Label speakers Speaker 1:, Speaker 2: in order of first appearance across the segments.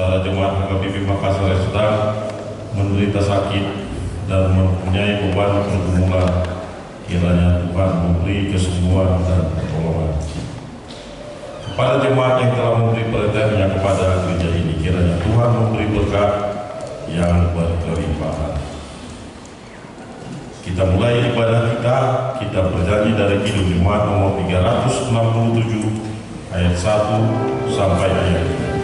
Speaker 1: saudara jemaat HKBP Makassar yang sedang menderita sakit dan mempunyai beban pergumulan, kiranya Tuhan memberi kesembuhan dan pertolongan. Kepada jemaat yang telah memberi perhatiannya kepada gereja ini, kiranya Tuhan memberi berkat yang berkelimpahan. Kita mulai ibadah kita berjanji dari Kidung Jemaat nomor 367 ayat 1 sampai ayat 3.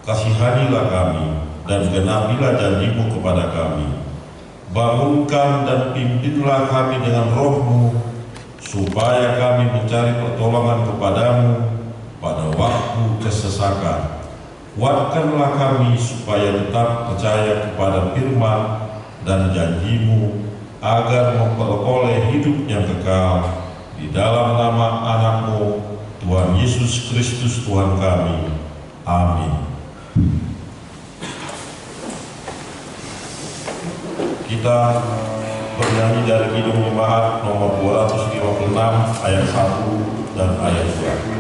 Speaker 2: Kasihanilah kami dan genapilah janji-Mu kepada kami. Bangunkan dan pimpinlah kami dengan Roh-Mu, supaya kami mencari pertolongan kepada-Mu pada waktu kesesakan. Kuatkanlah kami supaya tetap percaya kepada firman dan janji-Mu, agar memperoleh hidup yang kekal. Di dalam nama anak-Mu, Tuhan Yesus Kristus Tuhan kami. Amin. Kita bernyanyi dari Kidung Jemaat nomor 256 ayat 1 dan ayat 2.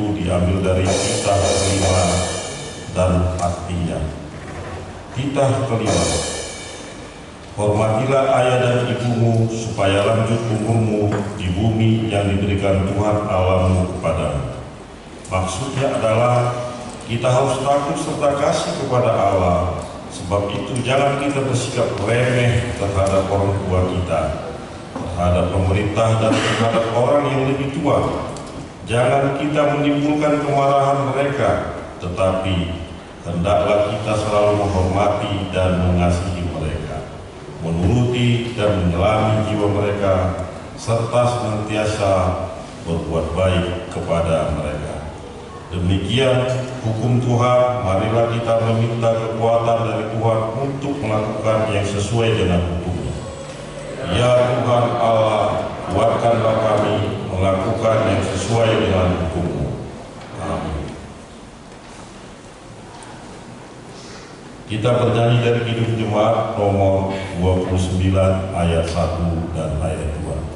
Speaker 2: itu diambil dari titah kelima dan artinya. Titah kelima, hormatilah ayah dan ibumu supaya lanjut umurmu di bumi yang diberikan Tuhan Allahmu kepadamu. Maksudnya adalah kita harus takut serta kasih kepada Allah. Sebab itu jangan kita bersikap remeh terhadap orang tua kita, terhadap pemerintah dan terhadap orang yang lebih tua. Jangan kita menimbulkan kemarahan mereka, tetapi hendaklah kita selalu menghormati dan mengasihi mereka, menuruti dan menyelami jiwa mereka, serta senantiasa berbuat baik kepada mereka. Demikian hukum Tuhan, marilah kita meminta kekuatan dari Tuhan untuk melakukan yang sesuai dengan hukum-Nya. Ya Tuhan Allah, kuatkanlah kami melakukan yang sesuai dengan hukum-Mu. Amin. Kita bernyanyi dari Kidung Jemaat nomor 29 ayat 1 dan ayat 2.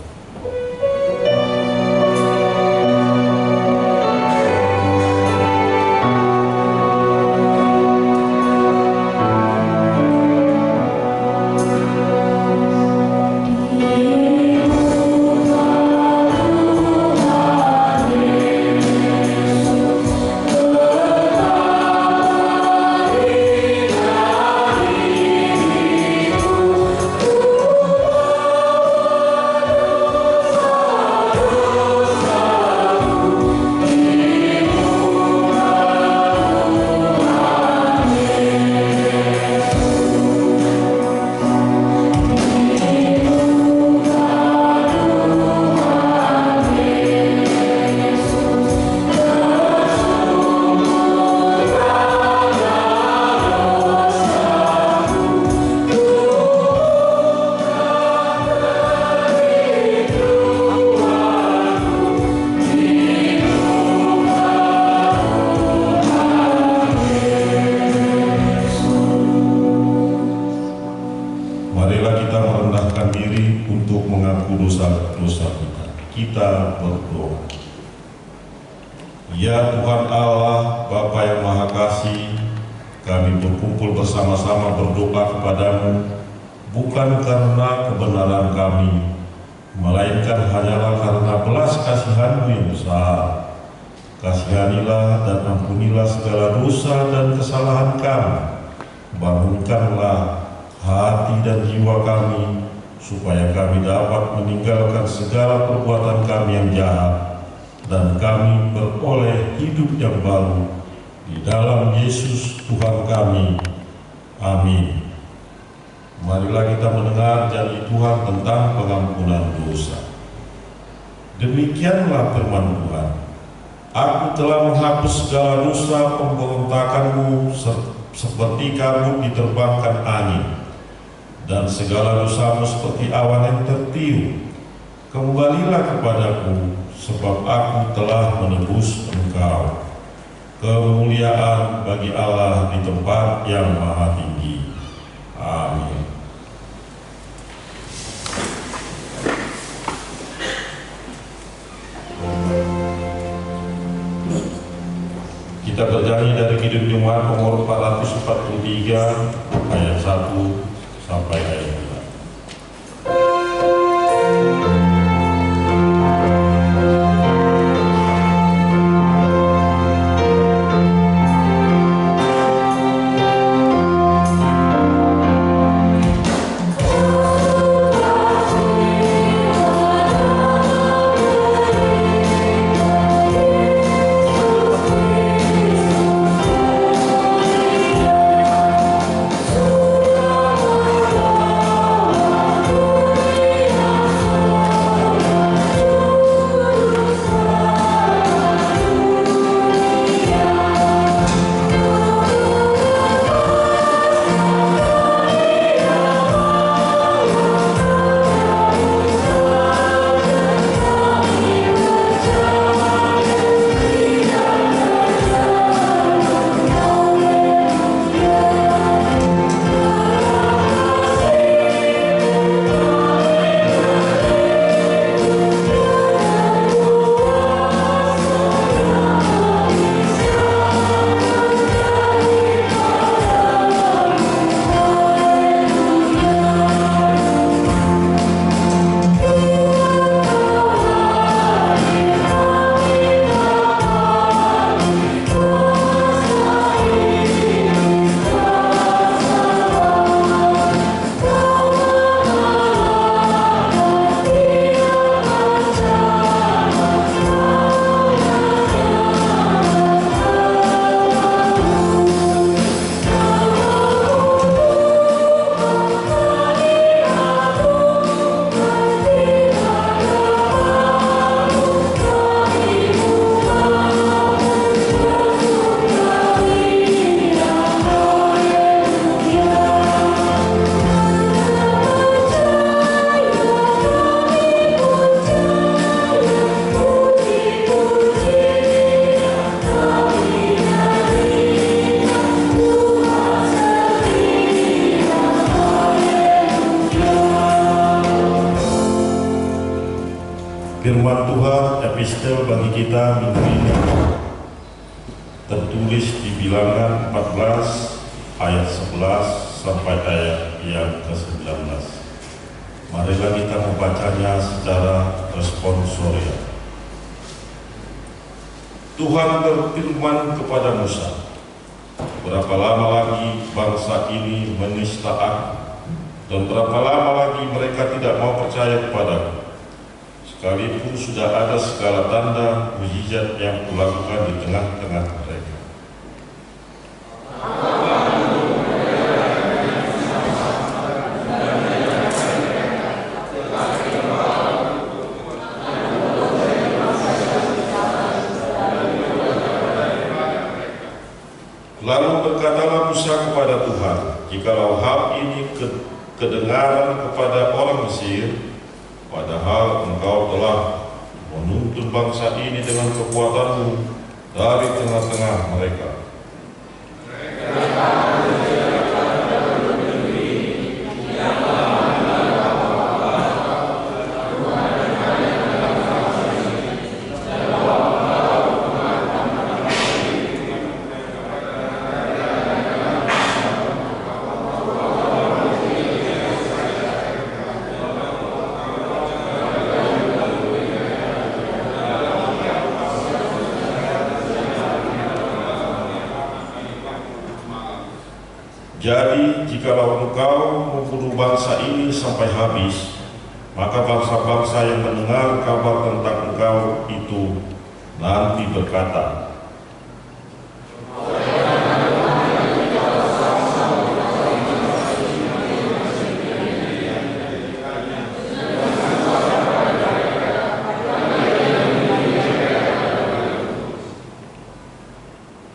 Speaker 2: Kita berdoa. Ya Tuhan Allah, Bapa yang Maha Kasih, kami berkumpul bersama-sama berdoa kepadamu, bukan karena kebenaran kami, melainkan hanyalah karena belas kasihan-Mu yang besar. Kasihanilah dan ampunilah segala dosa dan kesalahan kami. Bangunkanlah hati dan jiwa kami, supaya kami dapat meninggalkan segala perbuatan kami yang jahat dan kami beroleh hidup yang baru di dalam Yesus Tuhan kami. Amin. Marilah kita mendengar janji Tuhan tentang pengampunan dosa. Demikianlah firman Tuhan. Aku telah menghapus segala dosa pemberontakanmu seperti kabut diterbangkan angin, dan segala dosamu seperti awan yang tertiup. Kembalilah kepadaku, sebab aku telah menebus engkau. Kemuliaan bagi Allah di tempat yang maha tinggi. Amin. Kita bernyanyi dari Kidung Jemaat nomor 443 ayat 1 sampai ayat 2.
Speaker 3: Oh
Speaker 2: tertulis di Bilangan 14 ayat 11 sampai ayat yang ke-19. Marilah kita membacanya secara responsorial. Tuhan berfirman kepada Musa, berapa lama lagi bangsa ini menista Aku, dan berapa lama lagi mereka tidak mau percaya kepadaku, sekalipun sudah ada segala tanda mukjizat yang Kulakukan di tengah-tengah mereka. Lalu berkatalah Musa kepada Tuhan, jikalau hal ini kedengaran kepada orang Mesir, padahal engkau telah menuntun bangsa ini dengan kekuatan-Mu dari tengah-tengah mereka. Jadi, jikalau engkau membunuh bangsa ini sampai habis, maka bangsa-bangsa yang mendengar kabar tentang engkau itu nanti berkata,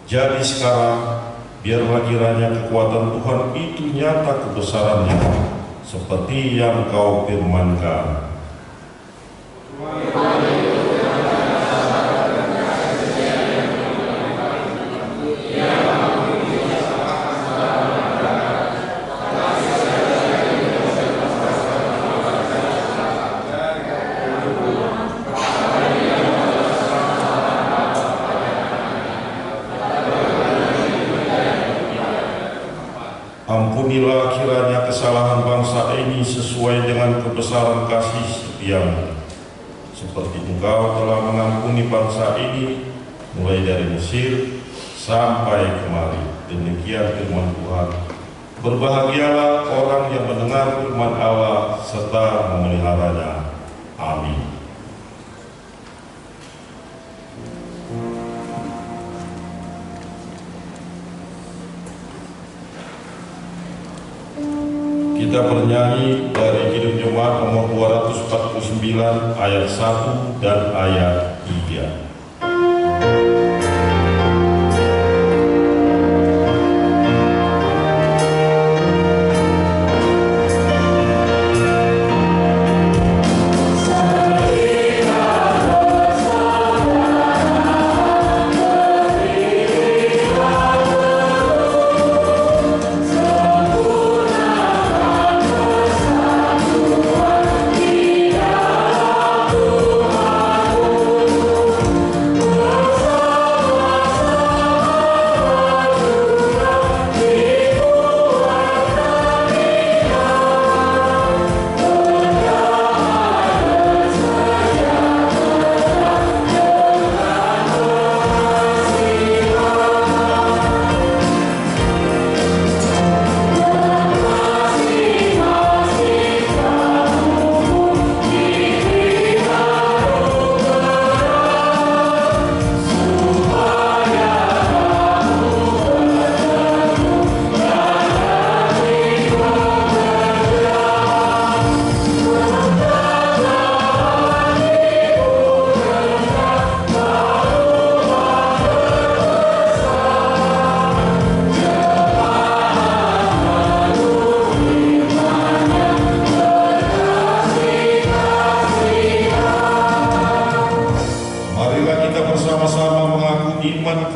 Speaker 2: jadi sekarang biarlah kiranya kekuatan Tuhan itu nyata kebesarannya, seperti yang Kau firmankan. Ampunilah kiranya kesalahan bangsa ini sesuai dengan kebesaran kasih setia-Mu, seperti Engkau telah mengampuni bangsa ini mulai dari Mesir sampai kemari. Demikian firman Tuhan. Berbahagialah orang yang mendengar firman Allah serta memeliharanya. Amin. Kita bernyanyi dari Kidung Jemaat nomor 249 ayat 1 dan ayat 3.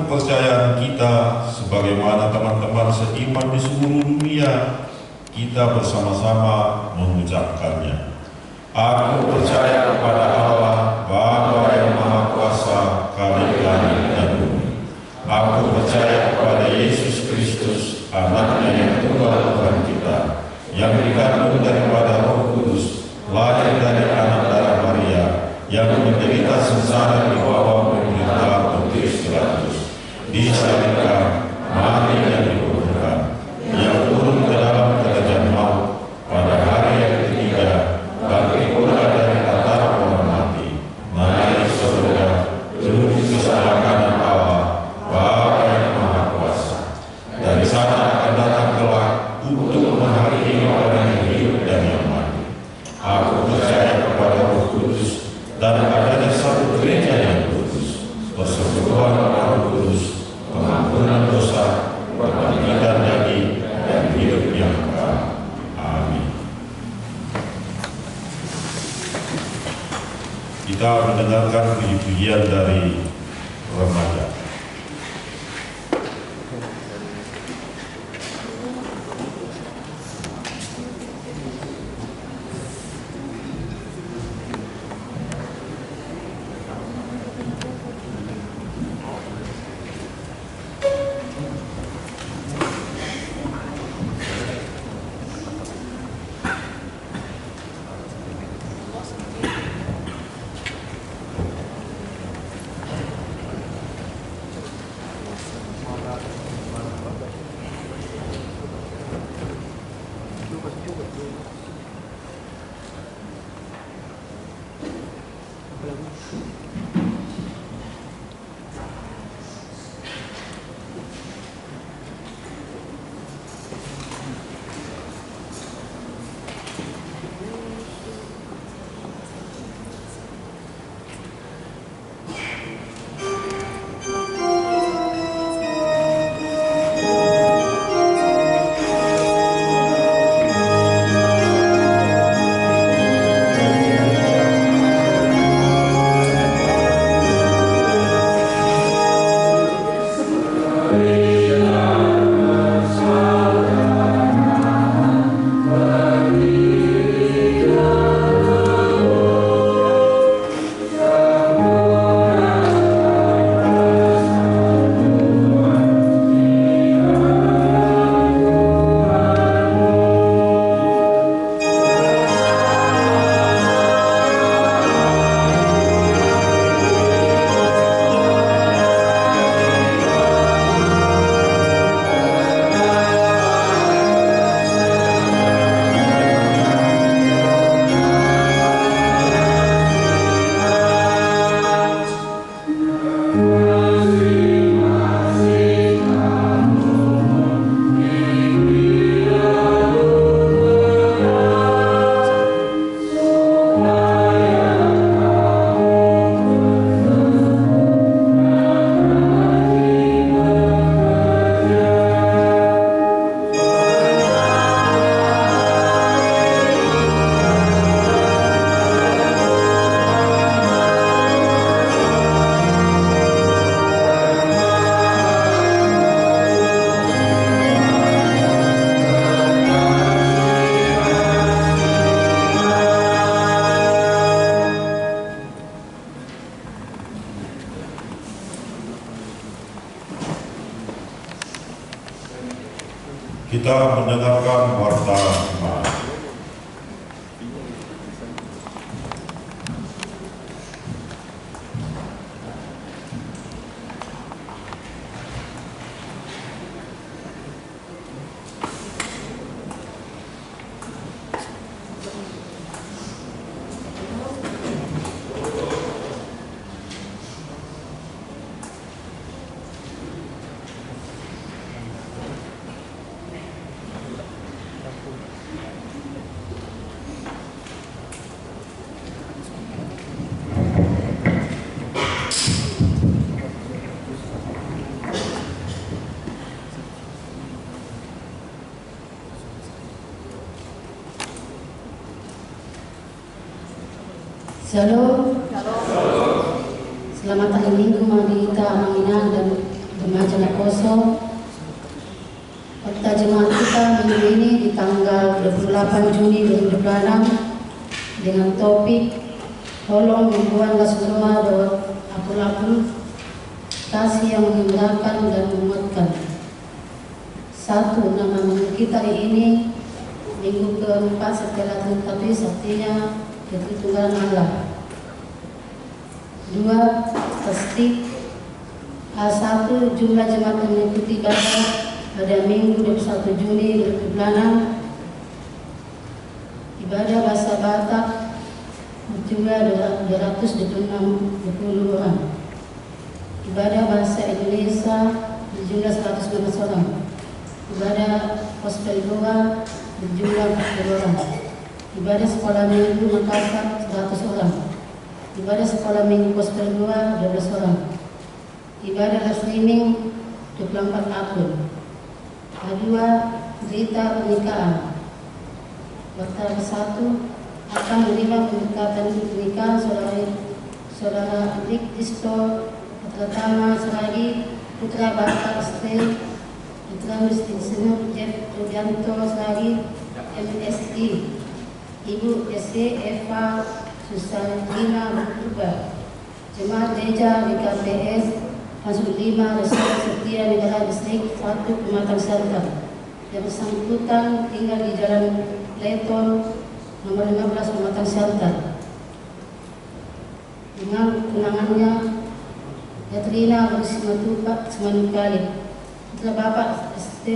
Speaker 2: kepercayaan kita sebagaimana teman-teman seiman di seluruh dunia, kita bersama-sama mengucapkannya. Aku percaya kepada Allah, Bapa yang Maha Kuasa, Kali langit dan bumi,
Speaker 1: Aku percaya kepada Yesus Kristus, anaknya yang tunggal Tuhan kita, yang dikandung daripada Roh Kudus, lahir dari anak darah Maria, yang menderita sengsara di bawah pemerintahan Pontius Pilatus, disalibkan, mati dan dikuburkan, yang turun ke dalam kerajaan maut, pada hari yang ketiga bangkit pula dari antara orang mati, naik ke surga, duduk di sebelah kanan Allah, Bapa yang Maha Kuasa. Dari sana akan datang kelak untuk menghakimi orang yang hidup dan yang mati. Aku percaya kepada Roh Kudus dan adanya satu gereja yang kudus, persekutuan Roh Kudus, pengampunan dosa, perbangkitan daging, dan hidup yang kekal. Amin. Kita mendengarkan puji-pujian dari remaja. Kita mendengarkan warta jemaat.
Speaker 3: Shalom. Selamat hari Minggu mari kita Aminah dan Remaja Nakoso. Waktu jemaat kita minggu ini di tanggal 28 Juni 2026 dengan topik tolong membuatlah semua doa aku kasih yang menggerakkan dan menguatkan. 1. Nama minggu kita hari ini minggu keempat setelah Trinitatis, artinya Ketritunggalan Allah. 2. Statistik A1 jumlah jemaat yang mengikuti ibadah pada minggu 21 Juni 2006. Ibadah bahasa Batak berjumlah 226 orang. Ibadah bahasa Indonesia berjumlah 119 orang. Ibadah gospel doa berjumlah 40 orang. Ibadah sekolah minggu Makassar 100 orang. Ibadah sekolah minggu gospel doa 12 orang. Ibadah live streaming 24 April. A2 berita pernikahan. Daftar 1 akan menerima pendekatan pernikahan saudara Adik Disto Pratama Seragi, putra Bapak Istri, putra Insinyur Jeff Rudianto Seragi, MSc, Ibu SC Eva Susalina Berubah, Jemaat Gereja BKPS Masuk 5 Resort Setia Negara Distrik 1 Pematang Siantar, yang bersangkutan tinggal di Jalan Leton nomor 15 Pematang Siantar. Dengan tunangannya Yatrina Semanukali, putra Bapak ST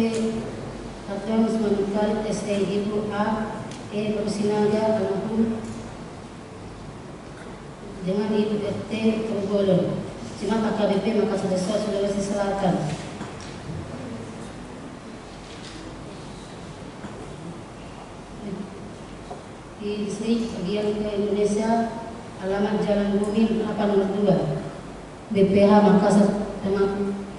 Speaker 3: Adon Semanukali ST, Ibu A E Bersinaga almarhum dengan Ibu RT Tergolong, Jemaat AKBP Makassar Desa, Sulawesi Selatan. Di distrik bagian ke Indonesia, alamat Jalan Bumi 8 nomor 2 BPH Makassar.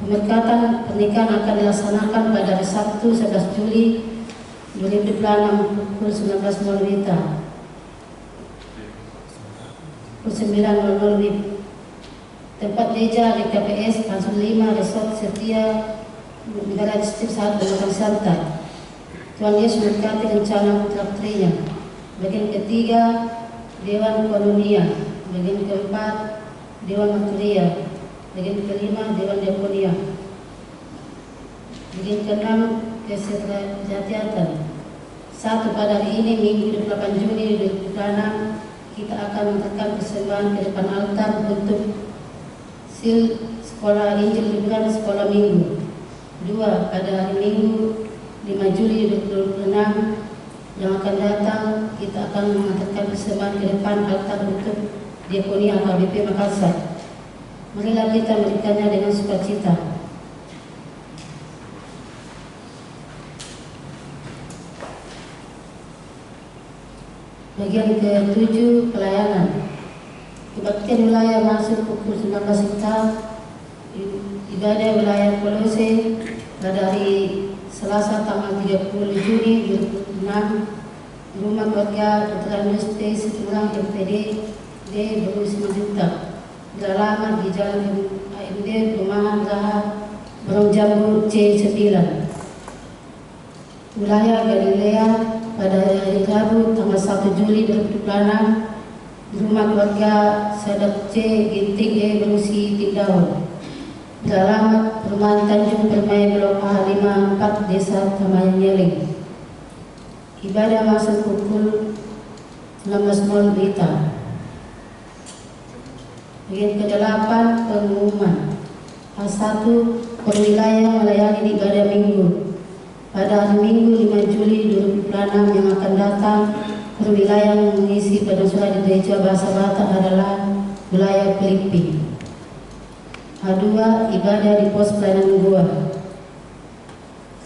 Speaker 3: Pemberkatan pernikahan akan dilaksanakan pada hari Sabtu 11 Juli 2006 pukul 19.00 WITA. Pukul 9.00 tempat gereja di KPS Langsung 5 Resort Setia Negara Distrik 1 Pematang Siantar. Tuhan Yesus memberkati rencana putra putrinya. Bagian ketiga Dewan Kolonia. Bagian keempat Dewan Maturia. Bagian kelima Dewan Diakonia. Bagian keenam Kesejahteraan. 1. Pada hari ini Minggu 28 Juni 2006 kita akan mengantarkan persembahan ke depan altar untuk sil sekolah Injil liburan sekolah minggu. 2. Pada hari Minggu 5 Juli 2006 yang akan datang kita akan mengantarkan persembahan ke depan altar untuk Diakoni AKBP Makassar. Marilah kita memberikannya dengan sukacita. Bagian ke-7 pelayanan. Kebaktian wilayah masuk pukul 19 WITA. Ibadah wilayah Kolose pada hari Selasa tanggal 30 Juni 2006 di rumah keluarga Dr. Anustai Siturang MPD D. Berusi Majuta, beralamat di Jalan AMD Perumahan Raha Barong Jambu C9, wilayah Galilea pada hari Rabu tanggal 1 Juli 2006 di rumah keluarga Sadat C. Ginting E. Berusi Tindau, beralamat Perumahan Tanjung Permai Blok A54 Desa Tamayan Yeling. Ibadah masuk pukul 19.00 WITA. Bagian ke-8 pengumuman. A1 perwilayah melayani ibadah minggu. Pada hari Minggu 5 Juli 2006 yang akan datang, perwilayah yang mengisi pada surat di gereja bahasa Batak adalah wilayah Filipi. A2 ibadah di pos pelayanan gua.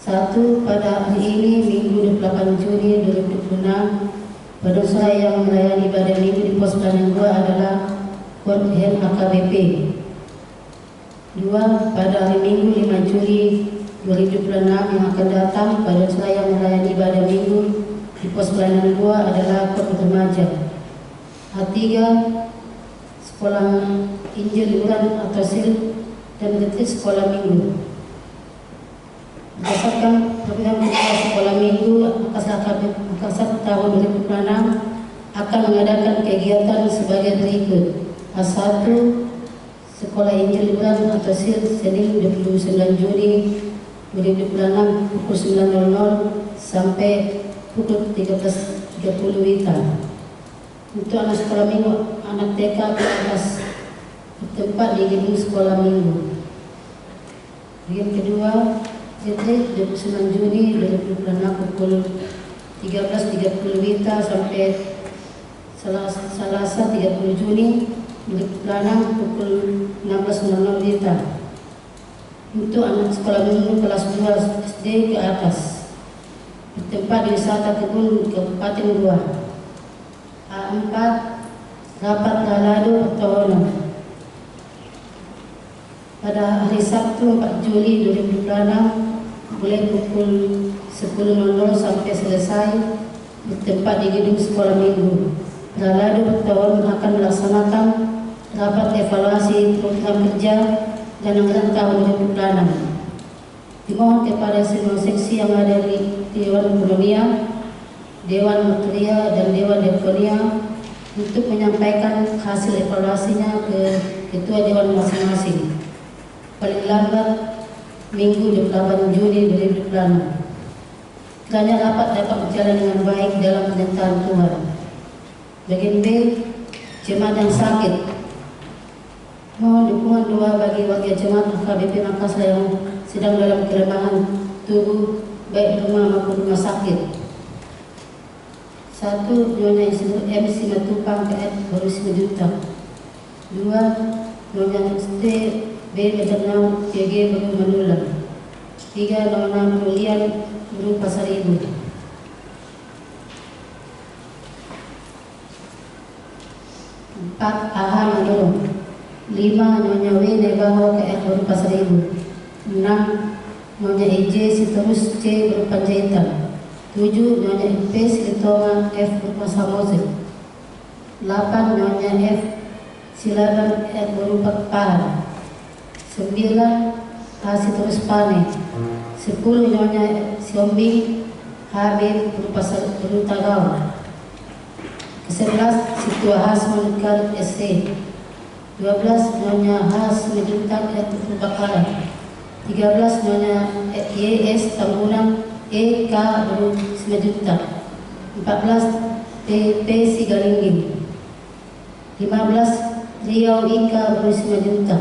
Speaker 3: 1. Pada hari ini Minggu 28 Juni 2006 pada surat yang melayani ibadah minggu di pos pelayanan gua adalah Korhen AKBP. 2. Pada hari Minggu 5 Juli 2006 yang akan datang pada surat yang melayani ibadah minggu di pos pelayanan gua adalah Kota Remaja. A3 sekolah Injil liburan atau SIL dan retreat sekolah minggu. Berdasarkan program sekolah minggu Makassar tahun 2006 akan mengadakan kegiatan sebagai berikut. A1 Sekolah Injil Liburan atau SIL Senin 29 Juni 2026 pukul 9.00 sampai pukul 13.30 WITA. Untuk anak sekolah minggu, anak TK ke atas bertempat di gedung sekolah minggu. Yang kedua, Zitri 29 Juni 2026 pukul 13.30 WITA sampai Selasa 30 Juni 2026 pukul 16.00 WITA. Untuk anak sekolah minggu kelas 2 SD ke atas bertempat di wisata kebun Kabupaten Goa. A4 rapat Lalado Petono pada hari Sabtu 4 Juli 2026 mulai pukul 10.00 sampai selesai bertempat di gedung sekolah minggu. Lalado Petono akan melaksanakan rapat evaluasi program kerja dan anggaran tahun 2026. Dimohon kepada semua seksi yang ada di Dewan Ekonomia, Dewan Material dan Dewan Deponia untuk menyampaikan hasil evaluasinya ke Ketua Dewan masing-masing paling lambat Minggu 28 Juni 2026. Kiranya rapat dapat berjalan dengan baik dalam penyertaan Tuhan. Bagian B, jemaat yang sakit. Mohon dukungan doa bagi warga jemaat AKBP Makassar yang sedang dalam kelemahan tubuh baik rumah maupun rumah sakit. 1. Nyonya M. Simatupang KF baru 9 juta. 2. Nyonya ST B. Medernau CG baru Manula. 3. Nona Nulian baru Pasar Ibu. 4. AHA Mandoro. 5. Nyonya W. Nebaho KF baru Pasar Ibu. 6. Nyonya EJ Sitorus C baru Panjaitan. 7. Nyonya MP Silitonga F berupa Samose. 8. Nyonya F Silaban F berupa Pahar. 9. Hasil terus Pane. 10. Nyonya Siombing HB berupa Tagaw. 11. Situa Has Monikal SC. 12. Nyonya Has Meduntak F berupa Kala. 13. Nyonya YS Tambunan EK baru 9 juta. 14. PP Sigalingging. 15. Riau Ika baru 9 juta.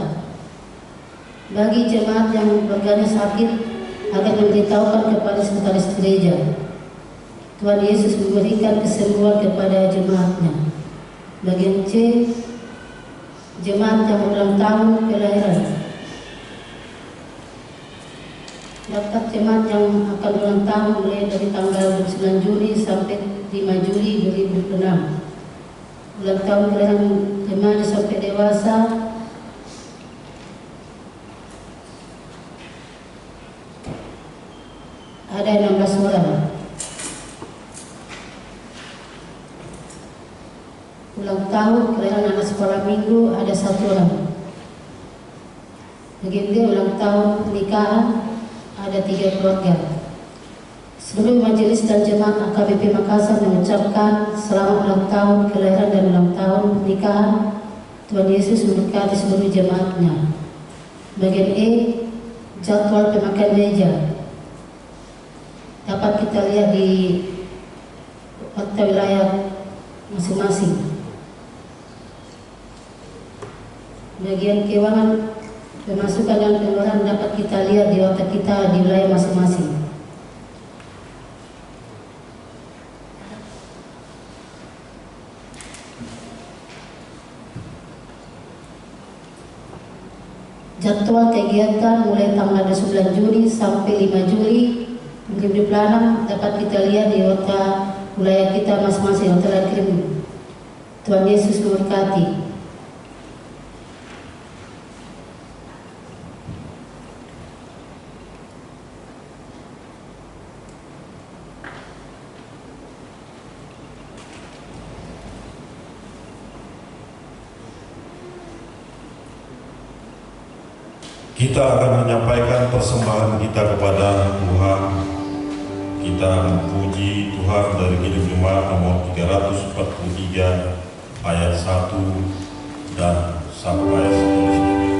Speaker 3: Bagi jemaat yang keluarganya sakit akan memberitahukan kepada sekretaris gereja. Tuhan Yesus memberikan kesembuhan kepada jemaatnya. Bagian C, jemaat yang ulang tahun kelahiran. Daftar jemaat yang akan ulang tahun mulai dari tanggal 9 Juli sampai 5 Juli 2026. Ulang tahun kelahiran jemaat sampai dewasa ada 16 orang. Ulang tahun kelahiran anak sekolah minggu ada 1 orang. Begitu ulang tahun pernikahan ada 3 keluarga. Seluruh majelis dan jemaat AKBP Makassar mengucapkan selamat ulang tahun kelahiran dan ulang tahun pernikahan. Tuhan Yesus memberkati seluruh jemaatnya. Bagian E, jadwal pemakaian gereja. Dapat kita lihat di kota wilayah masing-masing. Bagian keuangan pemasukan dan pengeluaran dapat kita lihat di otak kita di wilayah masing-masing. Jadwal kegiatan mulai tanggal 9 Juli sampai 5 Juli 2026 dapat kita lihat di otak wilayah kita masing-masing otak kirim. Tuhan Yesus memberkati.
Speaker 2: Kita akan menyampaikan persembahan kita kepada Tuhan. Kita memuji Tuhan dari Kitab Jemaat nomor 343 ayat 1 dan sampai seterusnya.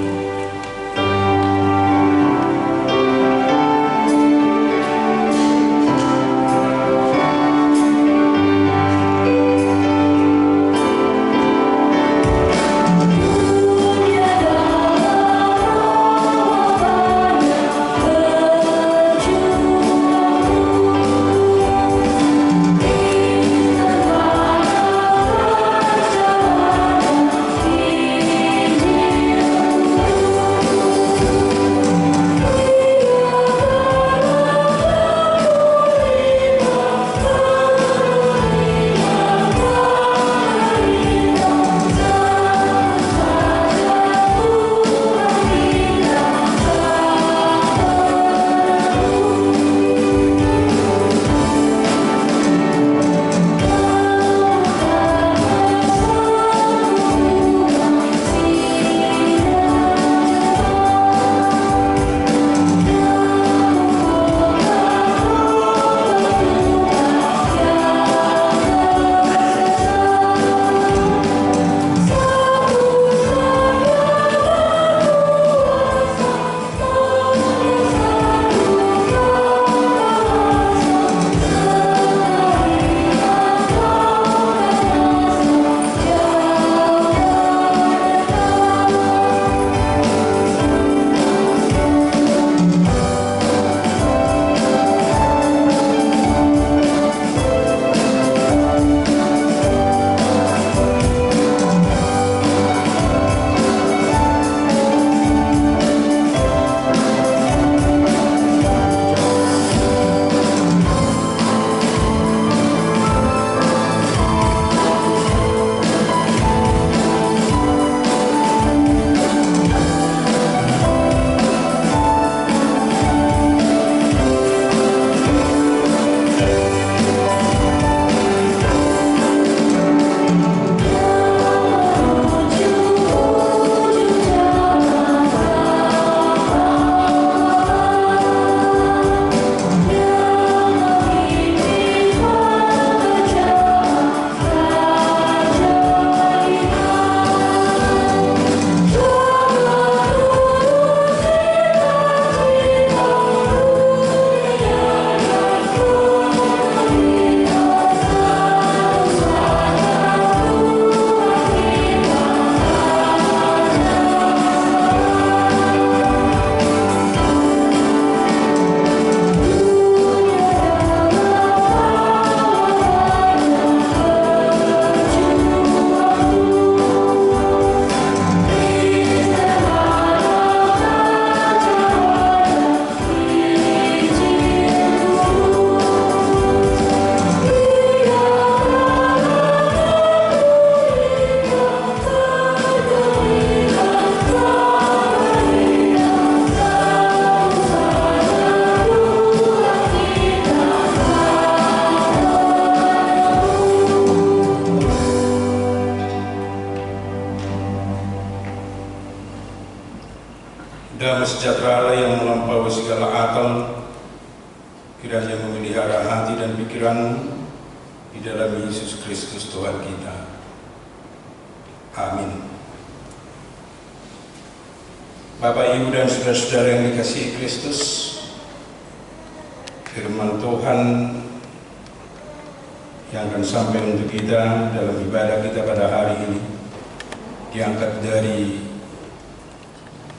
Speaker 4: melampaui segala akal, kiranya memelihara hati dan pikiranmu di dalam Yesus Kristus Tuhan kita. Amin. Bapak, Ibu, dan saudara-saudara yang dikasihi Kristus, firman Tuhan yang akan sampai untuk kita dalam ibadah kita pada hari ini diangkat dari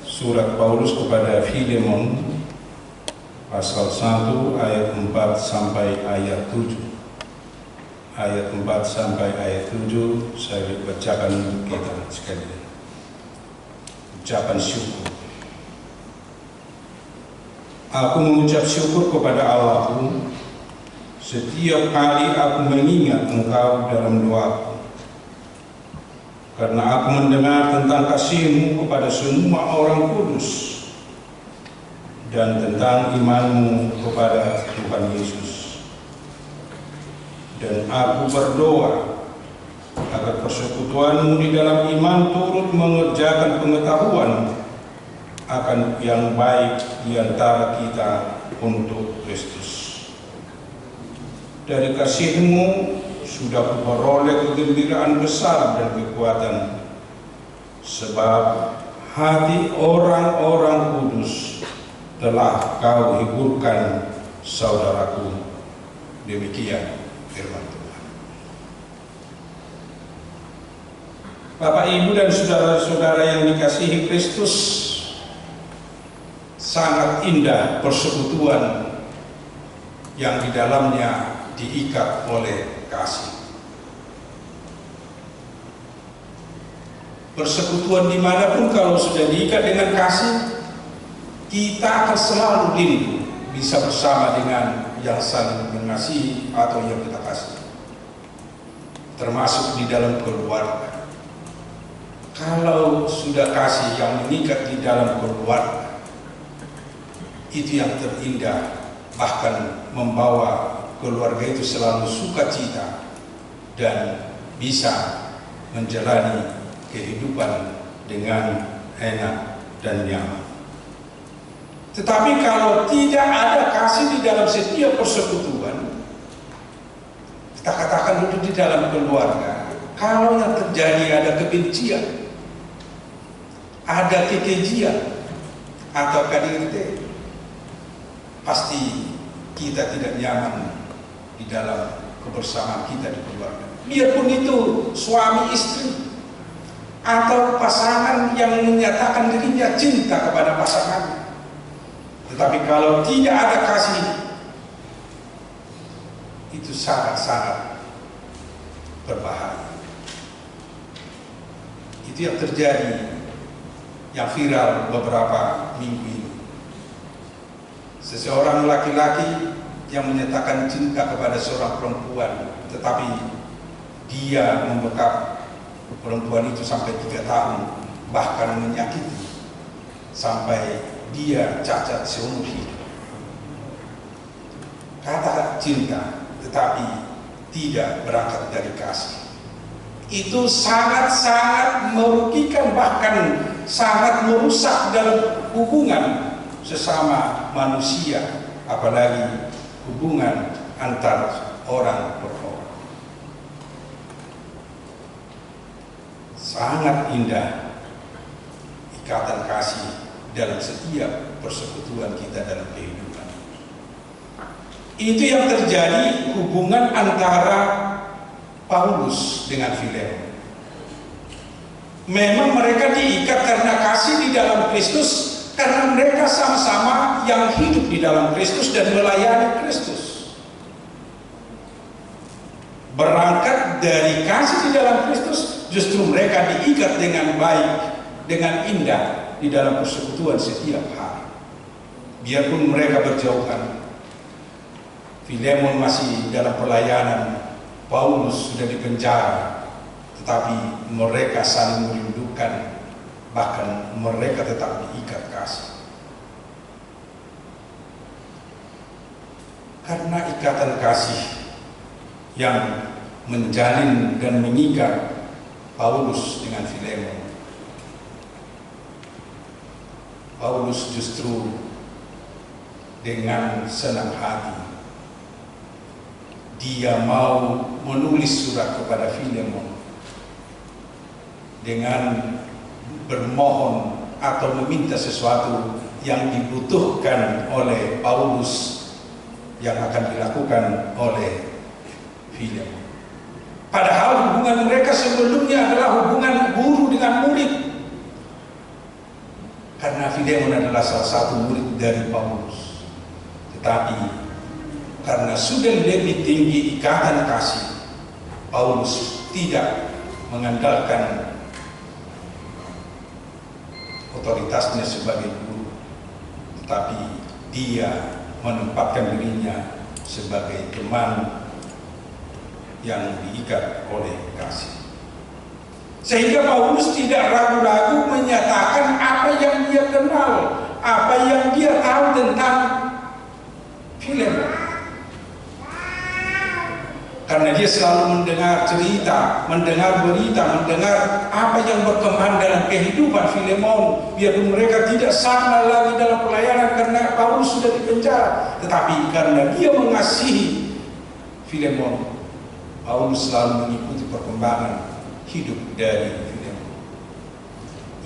Speaker 4: surat Paulus kepada Filemon pasal 1 ayat 4 sampai ayat 7. Ayat 4 sampai ayat 7 saya bacakan untuk kita sekalian. Ucapan syukur. Aku mengucap syukur kepada Allahku setiap kali aku mengingat Engkau dalam doaku, karena aku mendengar tentang kasih-Mu kepada semua orang kudus dan tentang iman-Mu kepada Tuhan Yesus. Dan aku berdoa agar persekutuan-Mu di dalam iman turut mengerjakan pengetahuan akan yang baik di antara kita untuk Kristus. Dari kasih-Mu sudah kuperoleh kegembiraan besar dan kekuatan, sebab hati orang-orang kudus telah Kau hiburkan, saudaraku. Demikian firman Tuhan. Bapak, Ibu, dan saudara-saudara yang dikasihi Kristus, sangat indah persekutuan yang di dalamnya diikat oleh kasih. Persekutuan dimanapun kalau sudah diikat dengan kasih, kita akan selalu rindu bisa bersama dengan yang saling mengasihi atau yang kita kasih, termasuk di dalam keluarga. Kalau sudah kasih yang mengikat di dalam keluarga, itu yang terindah, bahkan membawa keluarga itu selalu sukacita dan bisa menjalani kehidupan dengan enak dan nyaman. Tetapi kalau tidak ada kasih di dalam setiap persekutuan, kita katakan dulu di dalam keluarga, kalau yang terjadi ada kebencian, ada kekejian atau KDRT, pasti kita tidak nyaman di dalam kebersamaan kita di keluarga. Biarpun itu suami istri atau pasangan yang menyatakan dirinya cinta kepada pasangannya, tetapi kalau tidak ada kasih, itu sangat-sangat berbahaya. Itu yang terjadi, yang viral beberapa minggu ini. Seseorang laki-laki yang menyatakan cinta kepada seorang perempuan, tetapi dia membekap perempuan itu sampai 3 tahun, bahkan menyakiti sampai dia cacat seumur hidup. Kata cinta tetapi tidak berangkat dari kasih, itu sangat-sangat merugikan, bahkan sangat merusak dalam hubungan sesama manusia, apalagi hubungan antar orang per orang. Sangat indah ikatan kasih dalam setiap persekutuan kita dalam kehidupan. Itu yang terjadi hubungan antara Paulus dengan Filemon. Memang mereka diikat karena kasih di dalam Kristus, karena mereka sama-sama yang hidup di dalam Kristus dan melayani Kristus. Berangkat dari kasih di dalam Kristus, justru mereka diikat dengan baik, dengan indah di dalam persekutuan setiap hari. Biarpun mereka berjauhan, Filemon masih dalam pelayanan, Paulus sudah dipenjara, tetapi mereka saling merindukan, bahkan mereka tetap diikat kasih. Karena ikatan kasih yang menjalin dan mengikat Paulus dengan Filemon, Paulus justru dengan senang hati dia mau menulis surat kepada Filemon dengan bermohon atau meminta sesuatu yang dibutuhkan oleh Paulus yang akan dilakukan oleh Filemon. Padahal hubungan mereka sebelumnya adalah hubungan guru dengan murid. Karena Filemon adalah salah satu murid dari Paulus. Tetapi karena sudah lebih tinggi ikatan kasih, Paulus tidak mengandalkan otoritasnya sebagai guru, tetapi dia menempatkan dirinya sebagai teman yang diikat oleh kasih. Sehingga Paulus tidak ragu-ragu menyatakan apa yang dia kenal, apa yang dia tahu tentang Filemon. Karena dia selalu mendengar cerita, mendengar berita, mendengar apa yang berkembang dalam kehidupan Filemon. Biarpun mereka tidak sama lagi dalam pelayanan karena Paulus sudah dipenjara, tetapi karena dia mengasihi Filemon, Paulus selalu mengikuti perkembangan hidup dari Filemon.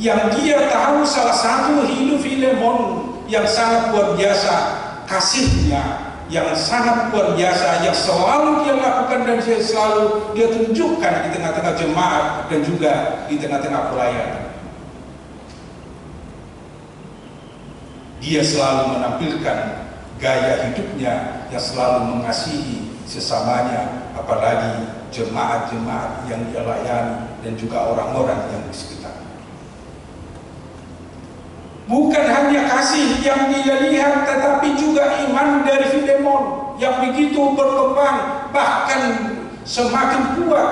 Speaker 4: Yang dia tahu salah satu hidup Filemon yang sangat luar biasa, kasihnya yang sangat luar biasa, yang selalu dia lakukan dan selalu dia tunjukkan di tengah-tengah jemaat dan juga di tengah-tengah pelayanan. Dia selalu menampilkan gaya hidupnya yang selalu mengasihi sesamanya, apalagi jemaat-jemaat yang dia layani dan juga orang-orang yang di sekitar. Bukan hanya kasih yang dia lihat, tetapi juga iman dari Filemon yang begitu berkembang, bahkan semakin kuat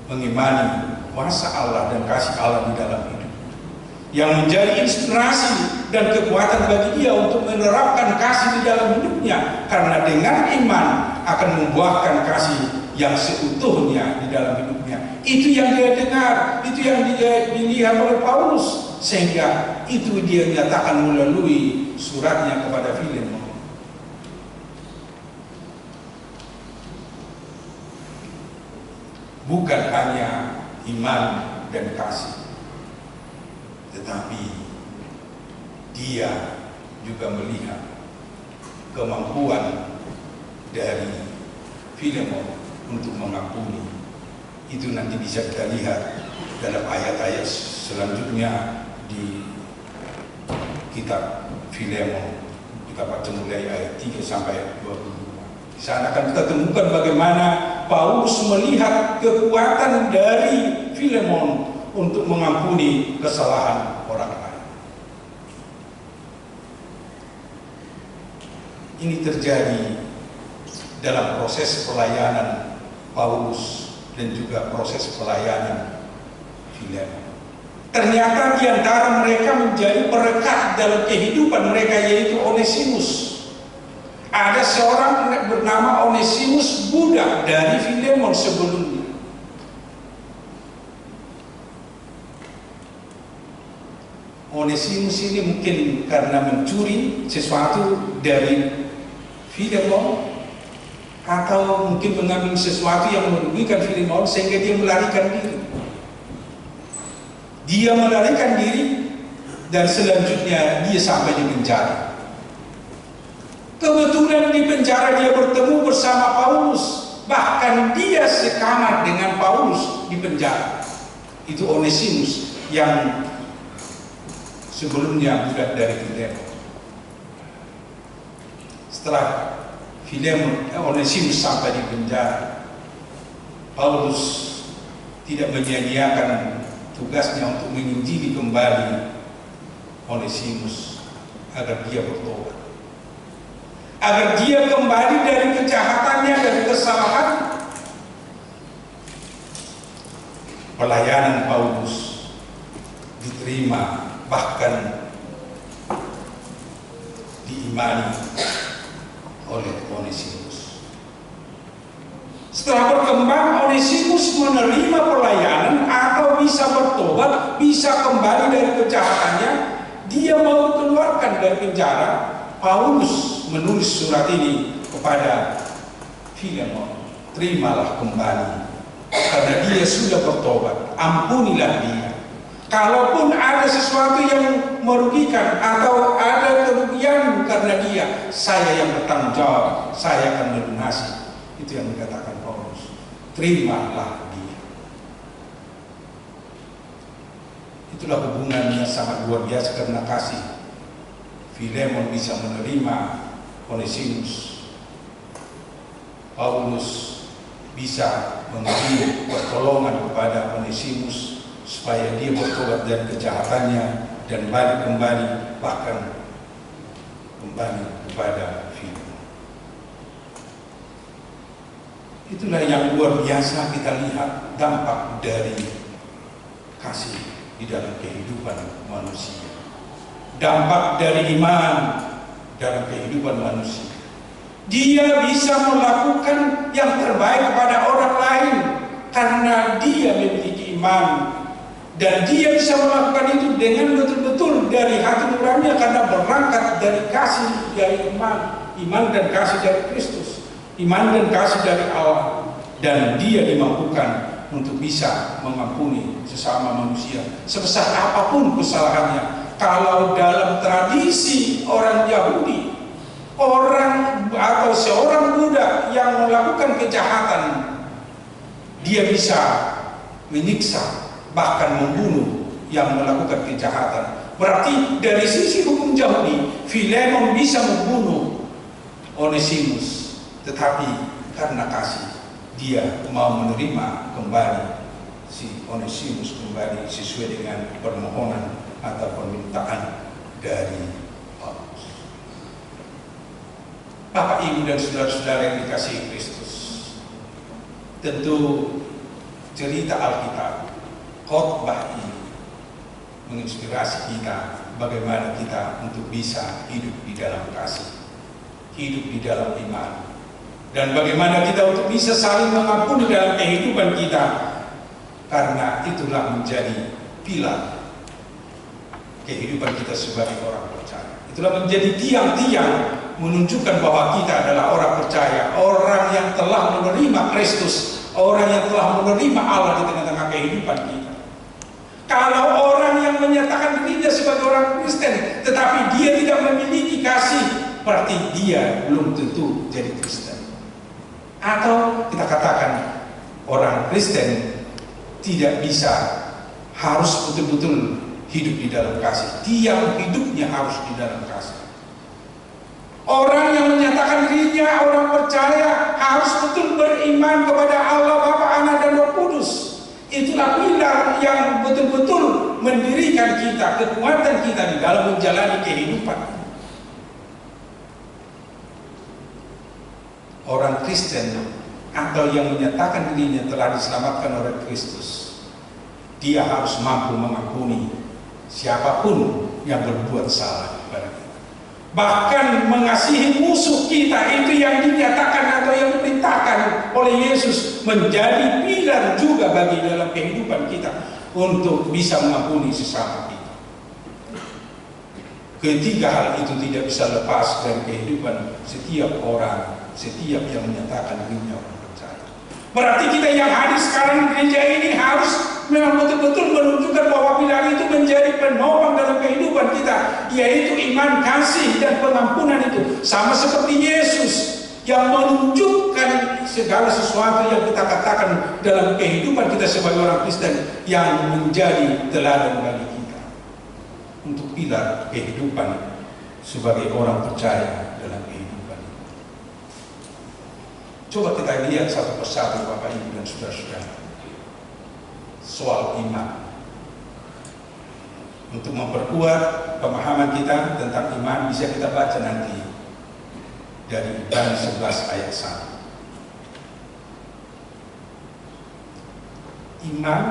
Speaker 4: mengimani kuasa Allah dan kasih Allah di dalam hidup, yang menjadi inspirasi dan kekuatan bagi dia untuk menerapkan kasih di dalam hidupnya, karena dengan iman akan membuahkan kasih yang seutuhnya di dalam hidupnya. Itu yang dia dengar, itu yang dia dilihat oleh Paulus, sehingga itu dia nyatakan melalui suratnya kepada Filemon. Bukan hanya iman dan kasih, tetapi dia juga melihat kemampuan dari Filemon untuk mengampuni. Itu nanti bisa kita lihat dalam ayat-ayat selanjutnya di kitab Filemon. Kita baca mulai ayat 3 sampai 22. Di sana akan kita temukan bagaimana Paulus melihat kekuatan dari Filemon untuk mengampuni kesalahan orang lain. Ini terjadi dalam proses pelayanan Paulus dan juga proses pelayanan Filemon. Ternyata di antara mereka menjadi perekat dalam kehidupan mereka, yaitu Onesimus. Ada seorang bernama Onesimus, budak dari Filemon sebelumnya. Onesimus ini mungkin karena mencuri sesuatu dari Filemon, atau mungkin mengambil sesuatu yang merugikan Filemon, sehingga dia melarikan diri. Dia melarikan diri dan selanjutnya dia sampai di penjara. Kebetulan di penjara dia bertemu bersama Paulus, bahkan dia sekamar dengan Paulus di penjara. Itu Onesimus yang sebelumnya budak dari Filemon. Setelah Onesimus sampai di penjara, Paulus tidak menyia-nyiakan tugasnya untuk menginjili kembali Onesimus agar dia bertobat, agar dia kembali dari kejahatannya, dari kesalahan. Pelayanan Paulus diterima, bahkan diimani oleh Onesimus. Setelah berkembang, Onesimus menerima pelayanan atau bisa bertobat, bisa kembali dari kejahatannya, dia mau keluarkan dari penjara, Paulus menulis surat ini kepada Filemon, terimalah kembali, karena dia sudah bertobat, ampunilah dia. Kalaupun ada sesuatu yang merugikan atau ada kerugian karena dia, saya yang bertanggung jawab, saya akan melunasi. Itu yang dikatakan Paulus. Terimalah dia. Itulah hubungan yang sangat luar biasa karena kasih. Filemon bisa menerima Onesimus. Paulus bisa memberi pertolongan kepada Onesimus supaya dia bertobat dari kejahatannya dan balik kembali, bahkan kembali kepada Filemon. Itulah yang luar biasa kita lihat dampak dari kasih di dalam kehidupan manusia. Dampak dari iman dalam kehidupan manusia. Dia bisa melakukan yang terbaik kepada orang lain karena dia memiliki iman. Dan dia bisa melakukan itu dengan betul-betul dari hati nurani karena berangkat dari kasih dari iman dan kasih dari Kristus, iman dan kasih dari Allah, dan dia dimampukan untuk bisa mengampuni sesama manusia sebesar apapun kesalahannya. Kalau dalam tradisi orang Yahudi, orang atau seorang budak yang melakukan kejahatan, dia bisa menyiksa, bahkan membunuh yang melakukan kejahatan. Berarti dari sisi hukum Yahudi, Filemon bisa membunuh Onesimus, tetapi karena kasih dia mau menerima kembali si Onesimus kembali sesuai dengan permohonan atau permintaan dari Paulus. Bapak, Ibu, dan saudara-saudara yang dikasihi Kristus, tentu cerita Alkitab, khotbah ini menginspirasi kita bagaimana kita untuk bisa hidup di dalam kasih, hidup di dalam iman, dan bagaimana kita untuk bisa saling mengampuni dalam kehidupan kita, karena itulah menjadi pilar kehidupan kita sebagai orang percaya. Itulah menjadi tiang-tiang menunjukkan bahwa kita adalah orang percaya, orang yang telah menerima Kristus, orang yang telah menerima Allah di tengah-tengah kehidupan kita. Kalau orang yang menyatakan dirinya sebagai orang Kristen tetapi dia tidak memiliki kasih, berarti dia belum tentu jadi Kristen. Atau kita katakan orang Kristen tidak bisa, harus betul-betul hidup di dalam kasih. Tiap hidupnya harus di dalam kasih. Orang yang menyatakan dirinya orang percaya harus betul beriman kepada Allah Bapa, Anak, dan Roh Kudus. Itulah pilar yang betul-betul mendirikan kita, kekuatan kita di dalam menjalani kehidupan. Orang Kristen atau yang menyatakan dirinya telah diselamatkan oleh Kristus, dia harus mampu mengampuni siapapun yang berbuat salah kepada kita. Bahkan mengasihi musuh kita, itu yang dinyatakan atau yang diperintahkan oleh Yesus, menjadi pilar juga bagi dalam kehidupan kita untuk bisa mengampuni sesama kita. Ketiga hal itu tidak bisa lepas dari kehidupan setiap orang, setiap yang menyatakan dirinya orang percaya. Berarti kita yang hadir sekarang di gereja ini harus memang betul-betul menunjukkan bahwa pilar itu menjadi penopang dalam kehidupan kita, yaitu iman, kasih, dan pengampunan itu. Sama seperti Yesus yang menunjukkan segala sesuatu yang kita katakan dalam kehidupan kita sebagai orang Kristen, yang menjadi teladan bagi kita untuk pilar kehidupan sebagai orang percaya dalam kehidupan. Coba kita lihat satu persatu, Bapak, Ibu, dan saudara-saudara, soal iman. Untuk memperkuat pemahaman kita tentang iman, bisa kita baca nanti dari Ibrani 11 ayat 1. Iman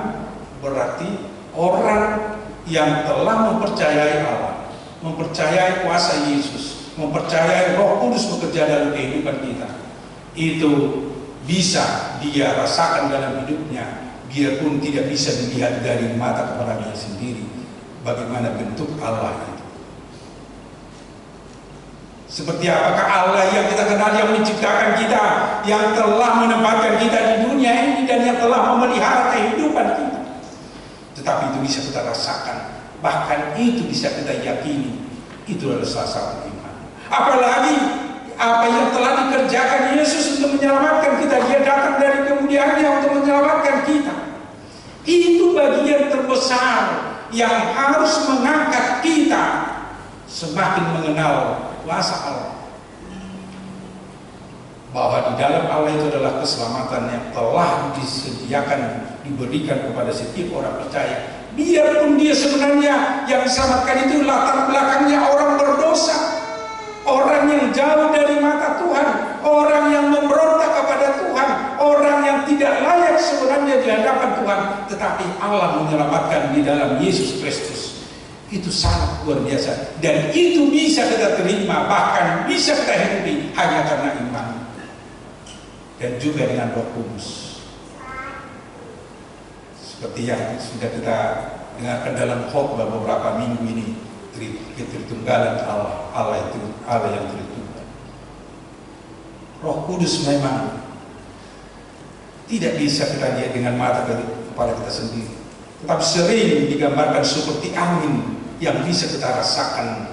Speaker 4: berarti orang yang telah mempercayai Allah, mempercayai kuasa Yesus, mempercayai Roh Kudus bekerja dalam kehidupan kita. Itu bisa dia rasakan dalam hidupnya, biarpun tidak bisa dilihat dari mata kepalanya sendiri bagaimana bentuk Allah itu. Seperti apakah Allah yang kita kenal, yang menciptakan kita, yang telah menempatkan kita di dunia ini, dan yang telah memelihara kehidupan kita. Tetapi itu bisa kita rasakan, bahkan itu bisa kita yakini. Itu adalah salah satu iman. Apalagi apa yang telah dikerjakan Yesus untuk menyelamatkan kita. Dia datang dari kemuliaannya untuk menyelamatkan kita. Itu bagian terbesar yang harus mengangkat kita semakin mengenal kuasa Allah. Bahwa di dalam Allah itu adalah keselamatan yang telah disediakan, diberikan kepada setiap orang percaya. Biarpun dia sebenarnya yang diselamatkan itu latar belakangnya orang berdosa, orang yang jauh dari mata Tuhan, orang yang memberontak kepada Tuhan, orang yang tidak layak sebenarnya di hadapan Tuhan, tetapi Allah menyelamatkan di dalam Yesus Kristus. Itu sangat luar biasa, dan itu bisa kita terima, bahkan bisa kita hidupi hanya karena iman dan juga dengan Roh Kudus. Seperti yang sudah kita dengarkan dalam khotbah beberapa minggu ini, Tritunggalan Allah, Allah itu Allah yang Tritunggal. Roh Kudus memang tidak bisa kita lihat dengan mata kepala kita sendiri, tetapi sering digambarkan seperti angin yang bisa kita rasakan.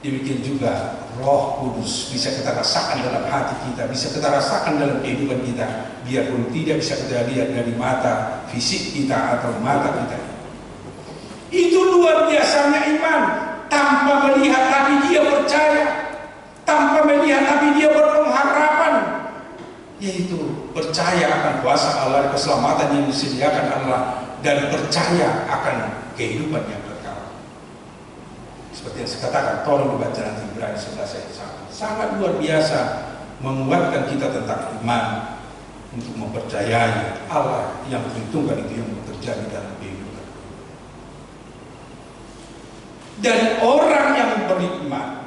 Speaker 4: Demikian juga Roh Kudus bisa kita rasakan dalam hati kita, bisa kita rasakan dalam kehidupan kita, biarpun tidak bisa kita lihat dari mata fisik kita atau mata kita. Itu luar biasanya iman. Tanpa melihat tapi dia percaya, tanpa melihat tapi dia berpengharapan, yaitu percaya akan kuasa Allah, keselamatan yang disediakan Allah, dan percaya akan kehidupan yang kekal. Seperti yang saya katakan, tolong dibaca nanti Ibrani 11 ayat 1. Sangat luar biasa menguatkan kita tentang iman untuk mempercayai Allah yang Tritunggal itu yang bekerja di dalam kehidupan. Dan orang yang beriman,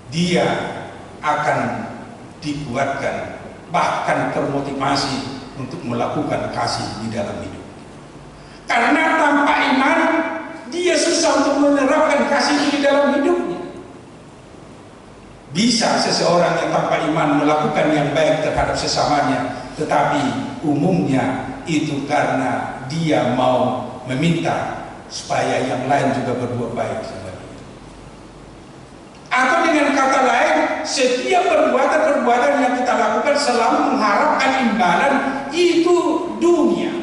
Speaker 4: dia akan dikuatkan, bahkan termotivasi untuk melakukan kasih di dalam hidup. Karena tanpa iman, dia susah untuk menerapkan kasih di dalam hidupnya. Bisa seseorang yang tanpa iman melakukan yang baik terhadap sesamanya, tetapi umumnya itu karena dia mau meminta supaya yang lain juga berbuat baik sama dia. Atau dengan kata lain, setiap perbuatan-perbuatan yang kita lakukan selalu mengharapkan imbalan itu dunia.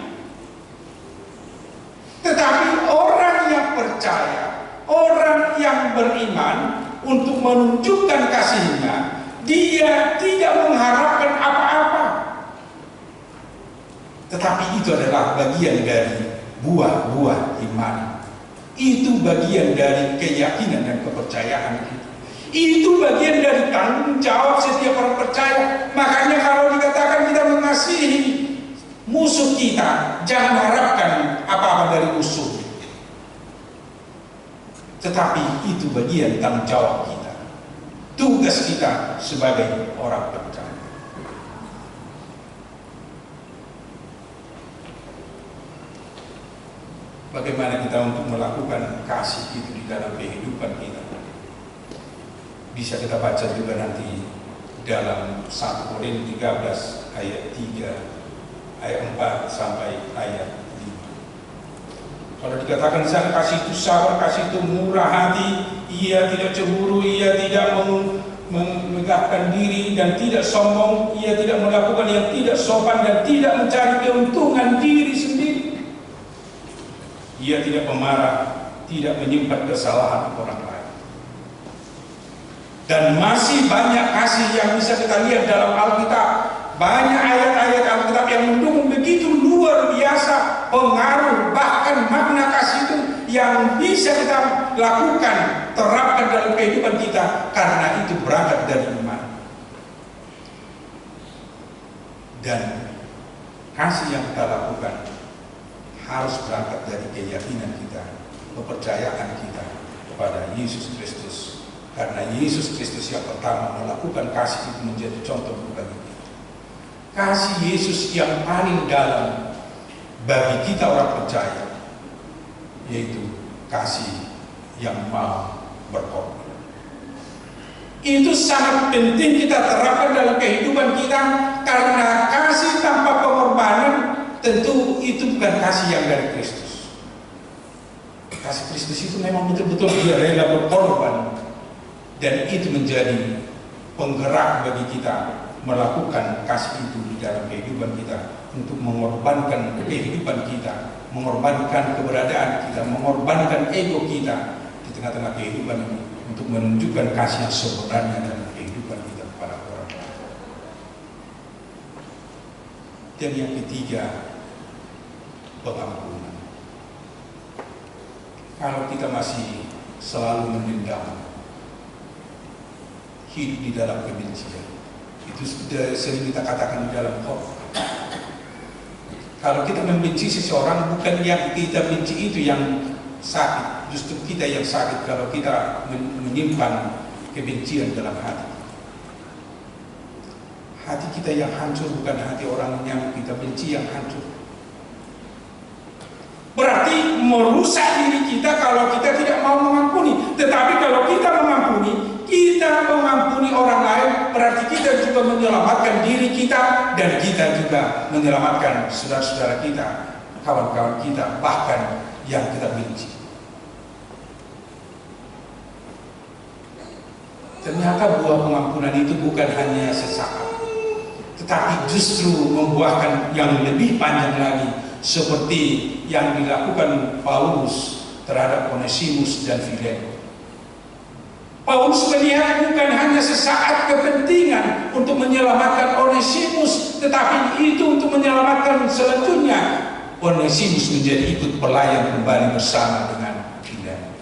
Speaker 4: Tetapi orang yang percaya, orang yang beriman, untuk menunjukkan kasihnya, dia tidak mengharapkan apa-apa. Tetapi itu adalah bagian dari buah-buah iman. Itu bagian dari keyakinan dan kepercayaan kita. Itu bagian dari tanggung jawab setiap orang percaya. Makanya kalau dikatakan kita mengasihi musuh kita, jangan harapkan apa-apa dari musuh. Tetapi itu bagian tanggung jawab kita, tugas kita sebagai orang percaya. Bagaimana kita untuk melakukan kasih itu di dalam kehidupan kita? Bisa kita baca juga nanti dalam 1 Korintus 13 ayat 3, ayat 4 sampai ayat 5. Kalau dikatakan di sana kasih itu sabar, kasih itu murah hati, ia tidak cemburu, ia tidak megahkan diri dan tidak sombong, ia tidak melakukan yang tidak sopan dan tidak mencari keuntungan diri sendiri. Ia tidak pemarah, tidak menyimpan kesalahan orang lain. Dan masih banyak kasih yang bisa kita lihat dalam Alkitab. Banyak ayat-ayat Alkitab yang mendukung begitu luar biasa pengaruh, bahkan makna kasih itu yang bisa kita lakukan, terapkan dalam kehidupan kita, karena itu berangkat dari iman. Dan kasih yang kita lakukan harus berangkat dari keyakinan kita, kepercayaan kita kepada Yesus Kristus. Karena Yesus Kristus yang pertama melakukan kasih itu menjadi contoh bagi kita. Kasih Yesus yang paling dalam bagi kita orang percaya, yaitu kasih yang mau berkorban. Itu sangat penting kita terapkan dalam kehidupan kita, karena kasih tanpa pengorbanan tentu itu bukan kasih yang dari Kristus. Kasih Kristus itu memang betul-betul dia rela berkorban, dan itu menjadi penggerak bagi kita melakukan kasih itu di dalam kehidupan kita, untuk mengorbankan kehidupan kita, mengorbankan keberadaan kita, mengorbankan ego kita di tengah-tengah kehidupan ini, untuk menunjukkan kasih yang sebenarnya dalam kehidupan kita kepada orang lain. Dan yang ketiga, pengampunan. Kalau kita masih selalu mendendam, hidup di dalam kebencian, itu sudah sering kita katakan di dalam khotbah. Kalau kita membenci seseorang, bukan yang kita benci itu yang sakit, justru kita yang sakit kalau kita menyimpan kebencian dalam hati. Hati kita yang hancur, bukan hati orang yang kita benci yang hancur. Berarti merusak diri kita kalau kita tidak mau mengampuni. Tetapi kalau kita mengampuni orang lain, berarti kita juga menyelamatkan diri kita, dan kita juga menyelamatkan saudara-saudara kita, kawan-kawan kita, bahkan yang kita benci. Ternyata buah pengampunan itu bukan hanya sesaat, tetapi justru membuahkan yang lebih panjang lagi, seperti yang dilakukan Paulus terhadap Onesimus dan Filemon. Paulus melihat bukan hanya sesaat kepentingan untuk menyelamatkan Onesimus, tetapi itu untuk menyelamatkan selanjutnya. Onesimus menjadi ikut pelayan kembali bersama dengan Filemon.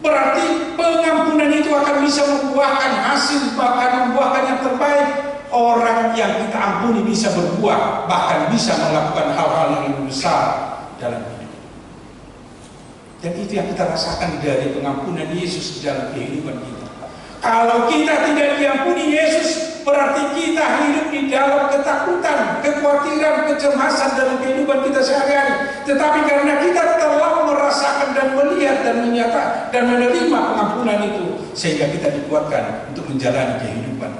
Speaker 4: Berarti pengampunan itu akan bisa membuahkan hasil, bahkan membuahkan yang terbaik. Orang yang kita ampuni bisa berbuah, bahkan bisa melakukan hal-hal yang lebih besar dalam hidup. Dan itu yang kita rasakan dari pengampunan Yesus di dalam kehidupan kita. Kalau kita tidak diampuni Yesus, berarti kita hidup di dalam ketakutan, kekhawatiran, kecemasan dalam kehidupan kita sehari-hari. Tetapi karena kita telah merasakan dan melihat dan menyatakan dan menerima pengampunan itu, sehingga kita dikuatkan untuk menjalani kehidupan.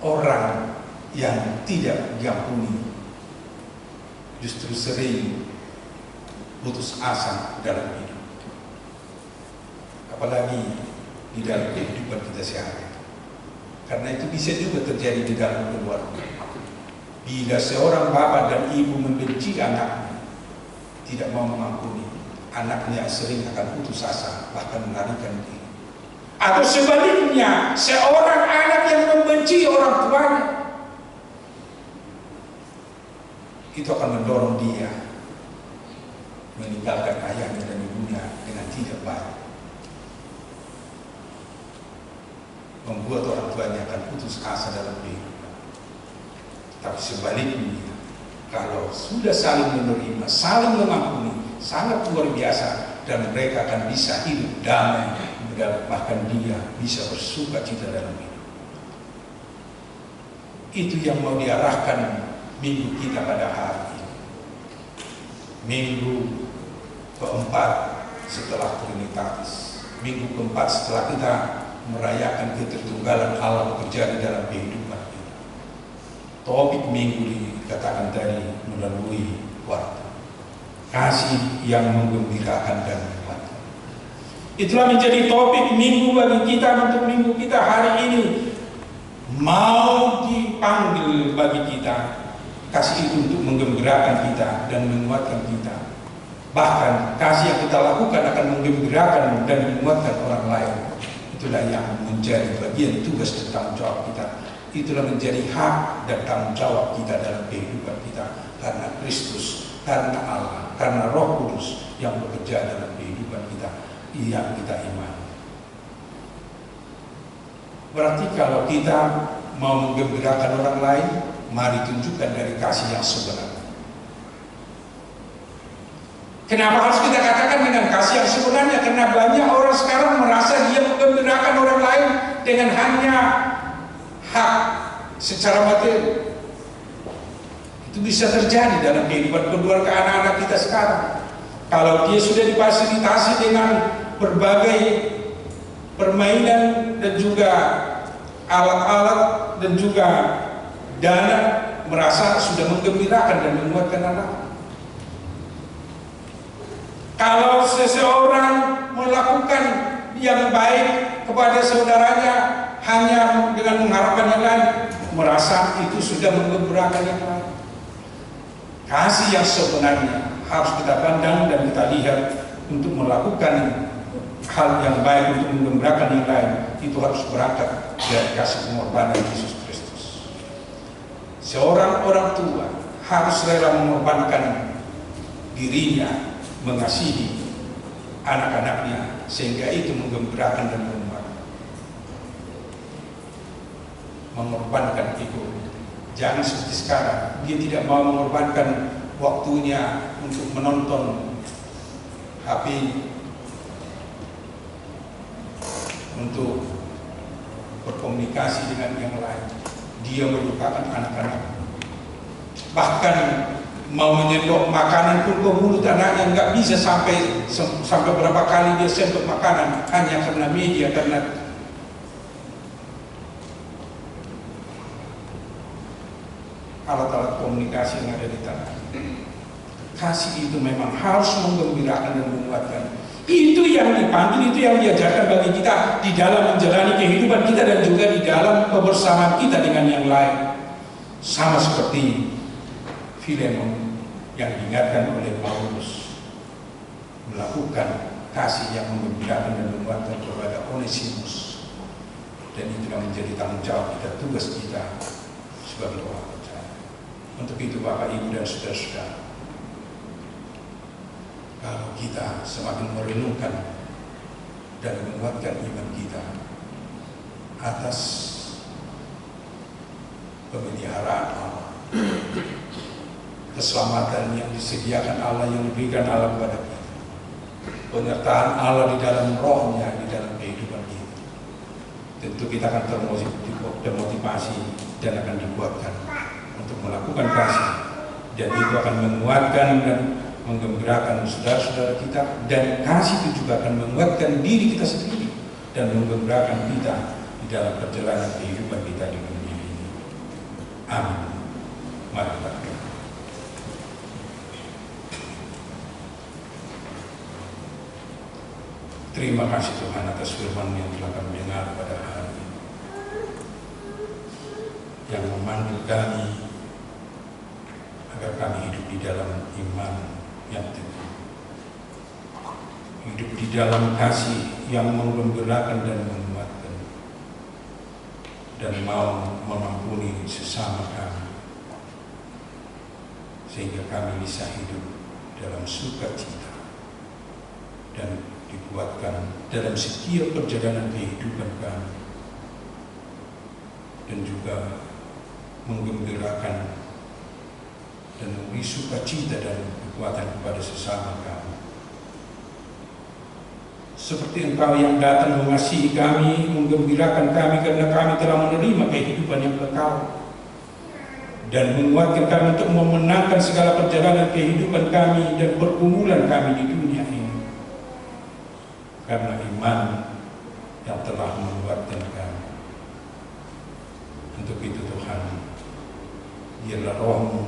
Speaker 4: Orang yang tidak diampuni justru sering putus asa dalam hidup, apalagi di dalam kehidupan kita sehari-hari. Karena itu bisa juga terjadi di dalam keluarga. Bila seorang bapak dan ibu membenci anaknya, tidak mau mengampuni, anaknya sering akan putus asa, bahkan melarikan diri. Atau sebaliknya, seorang anak yang membenci orang tuanya, itu akan mendorong dia meninggalkan ayahnya dan ibunya dengan tidak baik, membuat orang tuanya akan putus asa dalam kehidupan. Tapi sebaliknya, kalau sudah saling menerima, saling mengampuni, sangat luar biasa, dan mereka akan bisa hidup damai, bahkan dia bisa bersuka cita dalam hidup. Itu yang mau diarahkan minggu kita pada hari ini. Minggu keempat setelah Trinitatis, minggu keempat setelah kita merayakan ketertunggalan Allah bekerja di dalam kehidupan kita. Topik minggu dikatakan tadi melalui waktu, kasih yang menggembirakan dan menguatkan. Itulah menjadi topik minggu bagi kita untuk minggu kita hari ini. Mau dipanggil bagi kita, kasih itu untuk menggembirakan kita dan menguatkan kita. Bahkan kasih yang kita lakukan akan menggembirakan dan menguatkan orang lain. Itulah yang menjadi bagian tugas dan tanggung jawab kita. Itulah menjadi hak dan tanggung jawab kita dalam kehidupan kita. Karena Kristus, karena Allah, karena Roh Kudus yang bekerja dalam kehidupan kita, yang kita imani. Berarti kalau kita mau menggembirakan orang lain, mari tunjukkan dari kasih yang sebenarnya. Kenapa harus kita katakan dengan kasih yang sebenarnya? Karena banyak orang sekarang merasa dia menggembirakan orang lain dengan hanya hak secara materi. Itu bisa terjadi dalam kehidupan keluarga anak-anak kita sekarang. Kalau dia sudah difasilitasi dengan berbagai permainan dan juga alat-alat dan juga dana merasa sudah menggembirakan dan menguatkan anak. Kalau seseorang melakukan yang baik kepada saudaranya hanya dengan mengharapkan yang lain, merasa itu sudah menggembirakan yang lain. Kasih yang sebenarnya harus kita pandang dan kita lihat untuk melakukan hal yang baik untuk menggembirakan yang lain, itu harus berangkat dari kasih pengorbanan Yesus Kristus. Seorang orang tua harus rela mengorbankan dirinya mengasihi anak-anaknya sehingga itu menggembirakan dan mengorbankan ego. Jangan seperti sekarang, dia tidak mau mengorbankan waktunya untuk menonton HP, untuk berkomunikasi dengan yang lain. Dia melupakan anak-anak. Bahkan mau menyendok makanan pun ke mulut anaknya nggak bisa sampai berapa kali dia sendok makanan hanya karena media, karena alat-alat komunikasi yang ada di tanah. Kasih itu memang harus menggembirakan dan menguatkan. Itu yang dipanggil, itu yang diajarkan bagi kita di dalam menjalani kehidupan kita dan juga di dalam kebersamaan kita dengan yang lain. Sama seperti Filemon yang diingatkan oleh Paulus, melakukan kasih yang menggembirakan dan menguatkan kepada Onesimus, dan itu yang menjadi tanggung jawab kita, tugas kita sebagai orang percaya. Untuk itu Bapak, Ibu, dan saudara-saudara, kalau kita semakin merenungkan dan menguatkan iman kita atas pemeliharaan Allah, keselamatan yang disediakan Allah, yang diberikan Allah kepada kita, penyertaan Allah di dalam rohnya, di dalam kehidupan kita, tentu kita akan termotivasi dan akan dikuatkan untuk melakukan kasih, dan itu akan menguatkan dan menggembirakan saudara-saudara kita, dan kasih itu juga akan menguatkan diri kita sendiri dan menggembirakan kita di dalam perjalanan kehidupan kita di dunia ini. Amin. Mari kita berdoa. Terima kasih Tuhan atas firman yang telah kami dengar pada hari ini, yang memanggil kami agar kami hidup di dalam iman yang teguh, hidup di dalam kasih yang menggembirakan dan menguatkan, dan mau mengampuni sesama kami, sehingga kami bisa hidup dalam sukacita dan dikuatkan dalam setiap perjalanan kehidupan kami, dan juga menggembirakan dan memberi sukacita dan kekuatan kepada sesama kami. Seperti Engkau yang datang mengasihi kami, menggembirakan kami karena kami telah menerima kehidupan yang kekal, dan menguatkan kami untuk memenangkan segala perjalanan kehidupan kami dan pergumulan kami di dunia ini, karena iman yang telah menguatkan kami. Untuk itu Tuhan, biarlah Roh-Mu,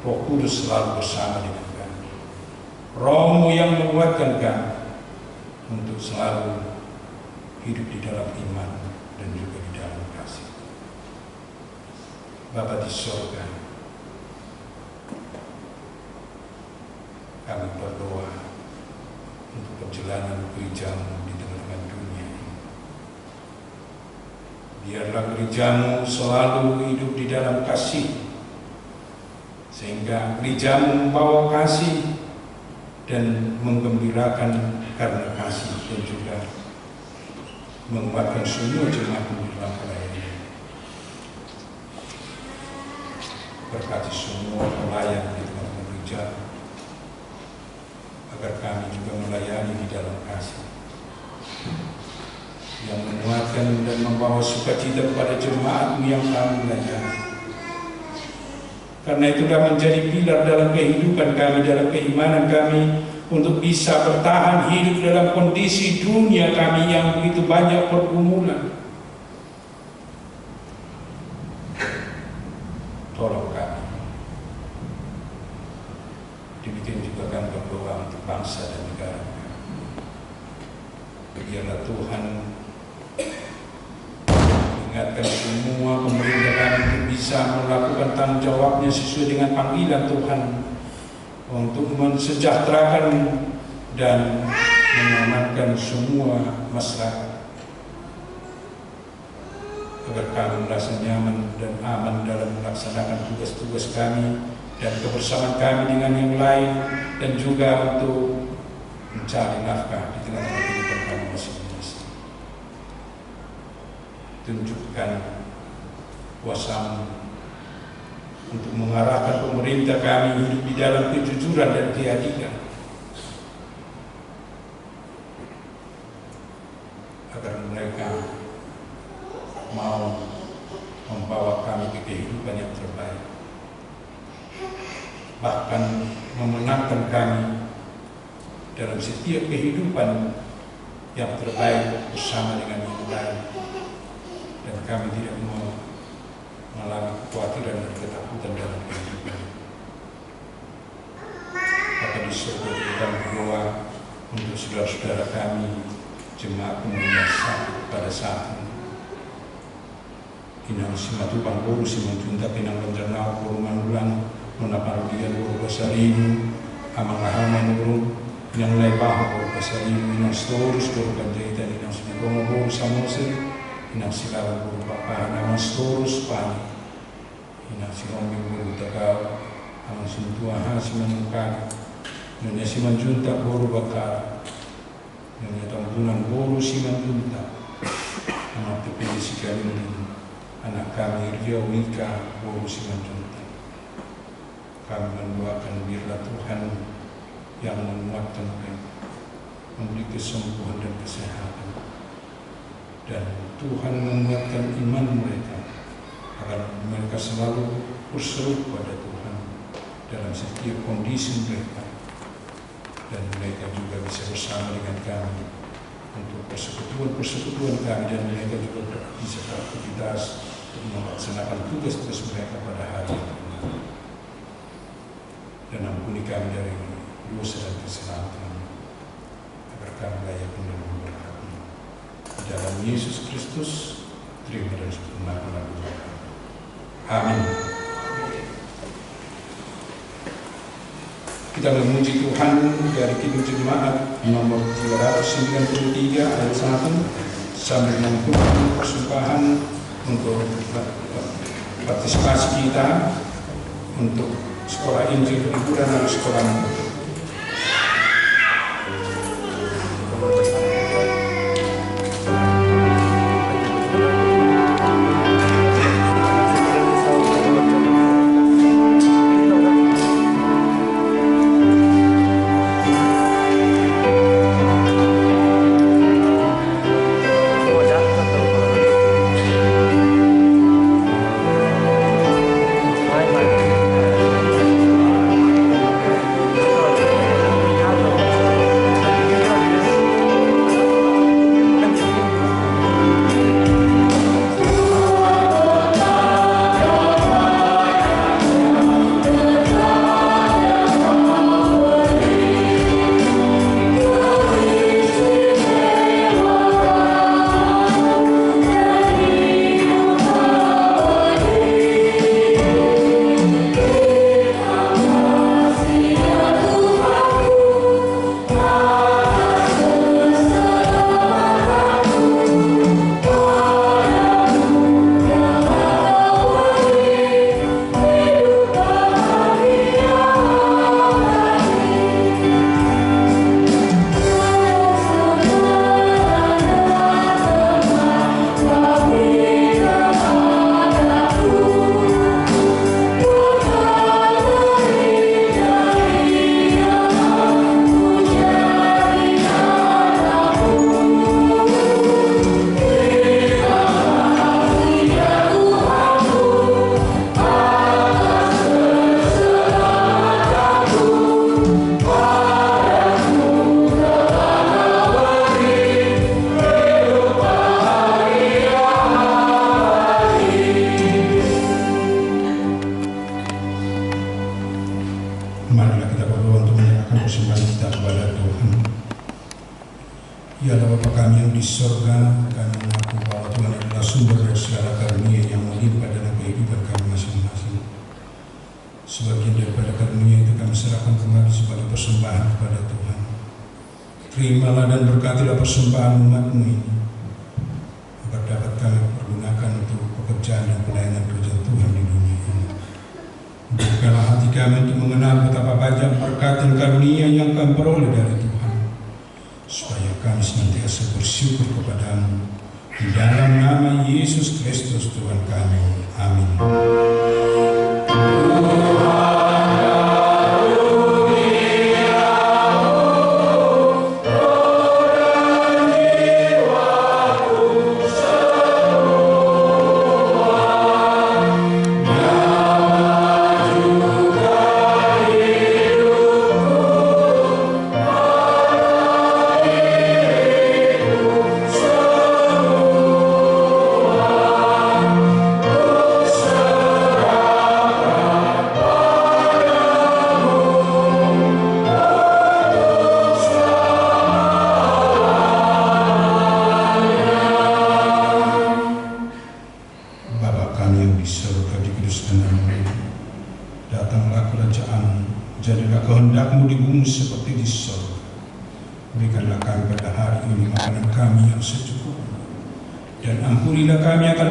Speaker 4: Roh Kudus selalu bersama dengan kami, Roh-Mu yang menguatkan kami untuk selalu hidup di dalam iman dan juga di dalam kasih. Bapa di surga, kami berdoa untuk perjalanan gereja-Mu di tengah-tengah dunia ini. Biarlah gereja-Mu selalu hidup di dalam kasih, sehingga gereja-Mu membawa kasih dan menggembirakan karena kasih, dan juga menguatkan semua jemaat-Mu dalam pelayanan. Berkati semua pelayan di dalam gereja, agar kami juga melayani di dalam kasih yang menguatkan dan membawa sukacita kepada jemaat-Mu yang kami layani. Karena itu sudah menjadi pilar dalam kehidupan kami, dalam keimanan kami, untuk bisa bertahan hidup dalam kondisi dunia kami yang begitu banyak pergumulan. Tolong kami. Demikian juga kami berdoa untuk bangsa dan negara kami. Biarlah Tuhan ingatkan semua pemerintah kami untuk bisa melakukan tanggung jawabnya sesuai dengan panggilan Tuhan untuk mensejahterakan dan menyelamatkan semua masyarakat, agar kami merasa nyaman dan aman dalam melaksanakan tugas-tugas kami dan kebersamaan kami dengan yang lain, dan juga untuk mencari nafkah di tengah-tengah kehidupan kami masing-masing. Tunjukkan kuasa-Mu untuk mengarahkan pemerintah kami hidup di dalam kejujuran dan keadilan, agar mereka mau membawa kami ke kehidupan yang terbaik, bahkan memenangkan kami dalam setiap kehidupan yang terbaik bersama dengan yang lain, dan kami tidak mau mengalami kekhawatiran dan ketakutan dalam kehidupan. Maka di surga kita berdoa untuk saudara-saudara kami, jemaat umum yang sakit pada saat ini. Inang simatu pangkuru simantunta kinang banjarnau puru manulang nona parudian puru basarinu amang lahaman puru inang laibaha puru basarinu inang storus puru kanjaitan inang sumikomo puru samosir inang silawan puru papahan amang storus pani inang siromi puru tagaw amang suntuaha simanungkani nonya simanjunta puru bakar nonya tambunan puru simanjunta amang tepili sikalini anak kami Ria Wika Boru Simanjunta. Kami mendoakan biarlah Tuhan yang menguatkan mereka, memberi kesembuhan dan kesehatan, dan Tuhan menguatkan iman mereka agar mereka selalu berseru pada Tuhan dalam setiap kondisi mereka, dan mereka juga bisa bersama dengan kami untuk persekutuan kami, dan mereka juga bisa beraktivitas untuk melaksanakan tugas-tugas mereka pada hari yang benar. Dan ampuni kami dari dosa dan kesalahan kami, agar kami layak menerima berkat-Mu. Di dalam Yesus Kristus, terima dan sempurnakanlah doa kami. Amin. Kita memuji Tuhan dari Kidung Jemaat nomor 393 ayat 1 sambil mengumpulkan persembahan untuk partisipasi kita untuk sekolah Injil hiburan dan sekolah minggu.
Speaker 5: Ya Allah Bapa kami yang di surga, kami mengaku bahwa Tuhan adalah sumber dari segala karunia yang melimpah dalam kehidupan kami masing-masing. Sebagian daripada karunia itu kami serahkan kembali sebagai persembahan kepada Tuhan. Terimalah dan berkatilah persembahan umat-Mu ini, agar dapat kami pergunakan untuk pekerjaan dan pelayanan kerajaan Tuhan di dunia ini. Bukalah hati kami untuk mengenal betapa banyak berkat dan karunia yang kami peroleh dari Tuhan, supaya kami senantiasa bersyukur kepada-Mu. Di dalam nama Yesus Kristus Tuhan kami. Amin.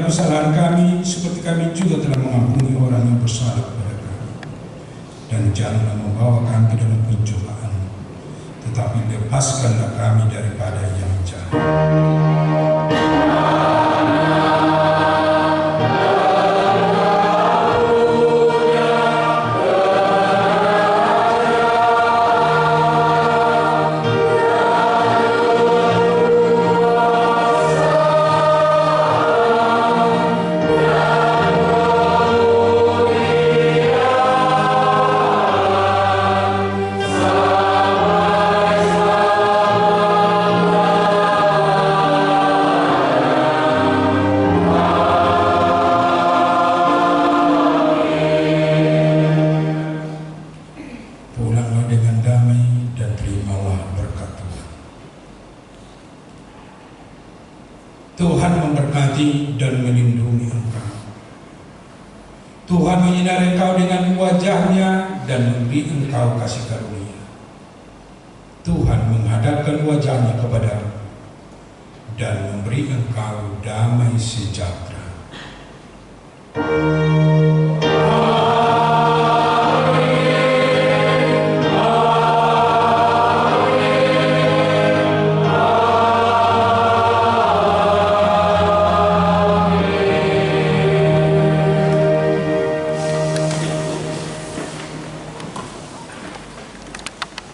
Speaker 5: Kesalahan kami seperti kami juga telah mengampuni orang yang bersalah kepada kami. Dan janganlah membawa kami ke dalam pencobaan, tetapi lepaskanlah kami daripada yang jahat. Tuhan memberkati dan melindungi engkau. Tuhan menyinari engkau dengan wajah-Nya dan memberi engkau kasih karunia. Tuhan menghadapkan wajah-Nya kepadamu dan memberi engkau damai sejahtera.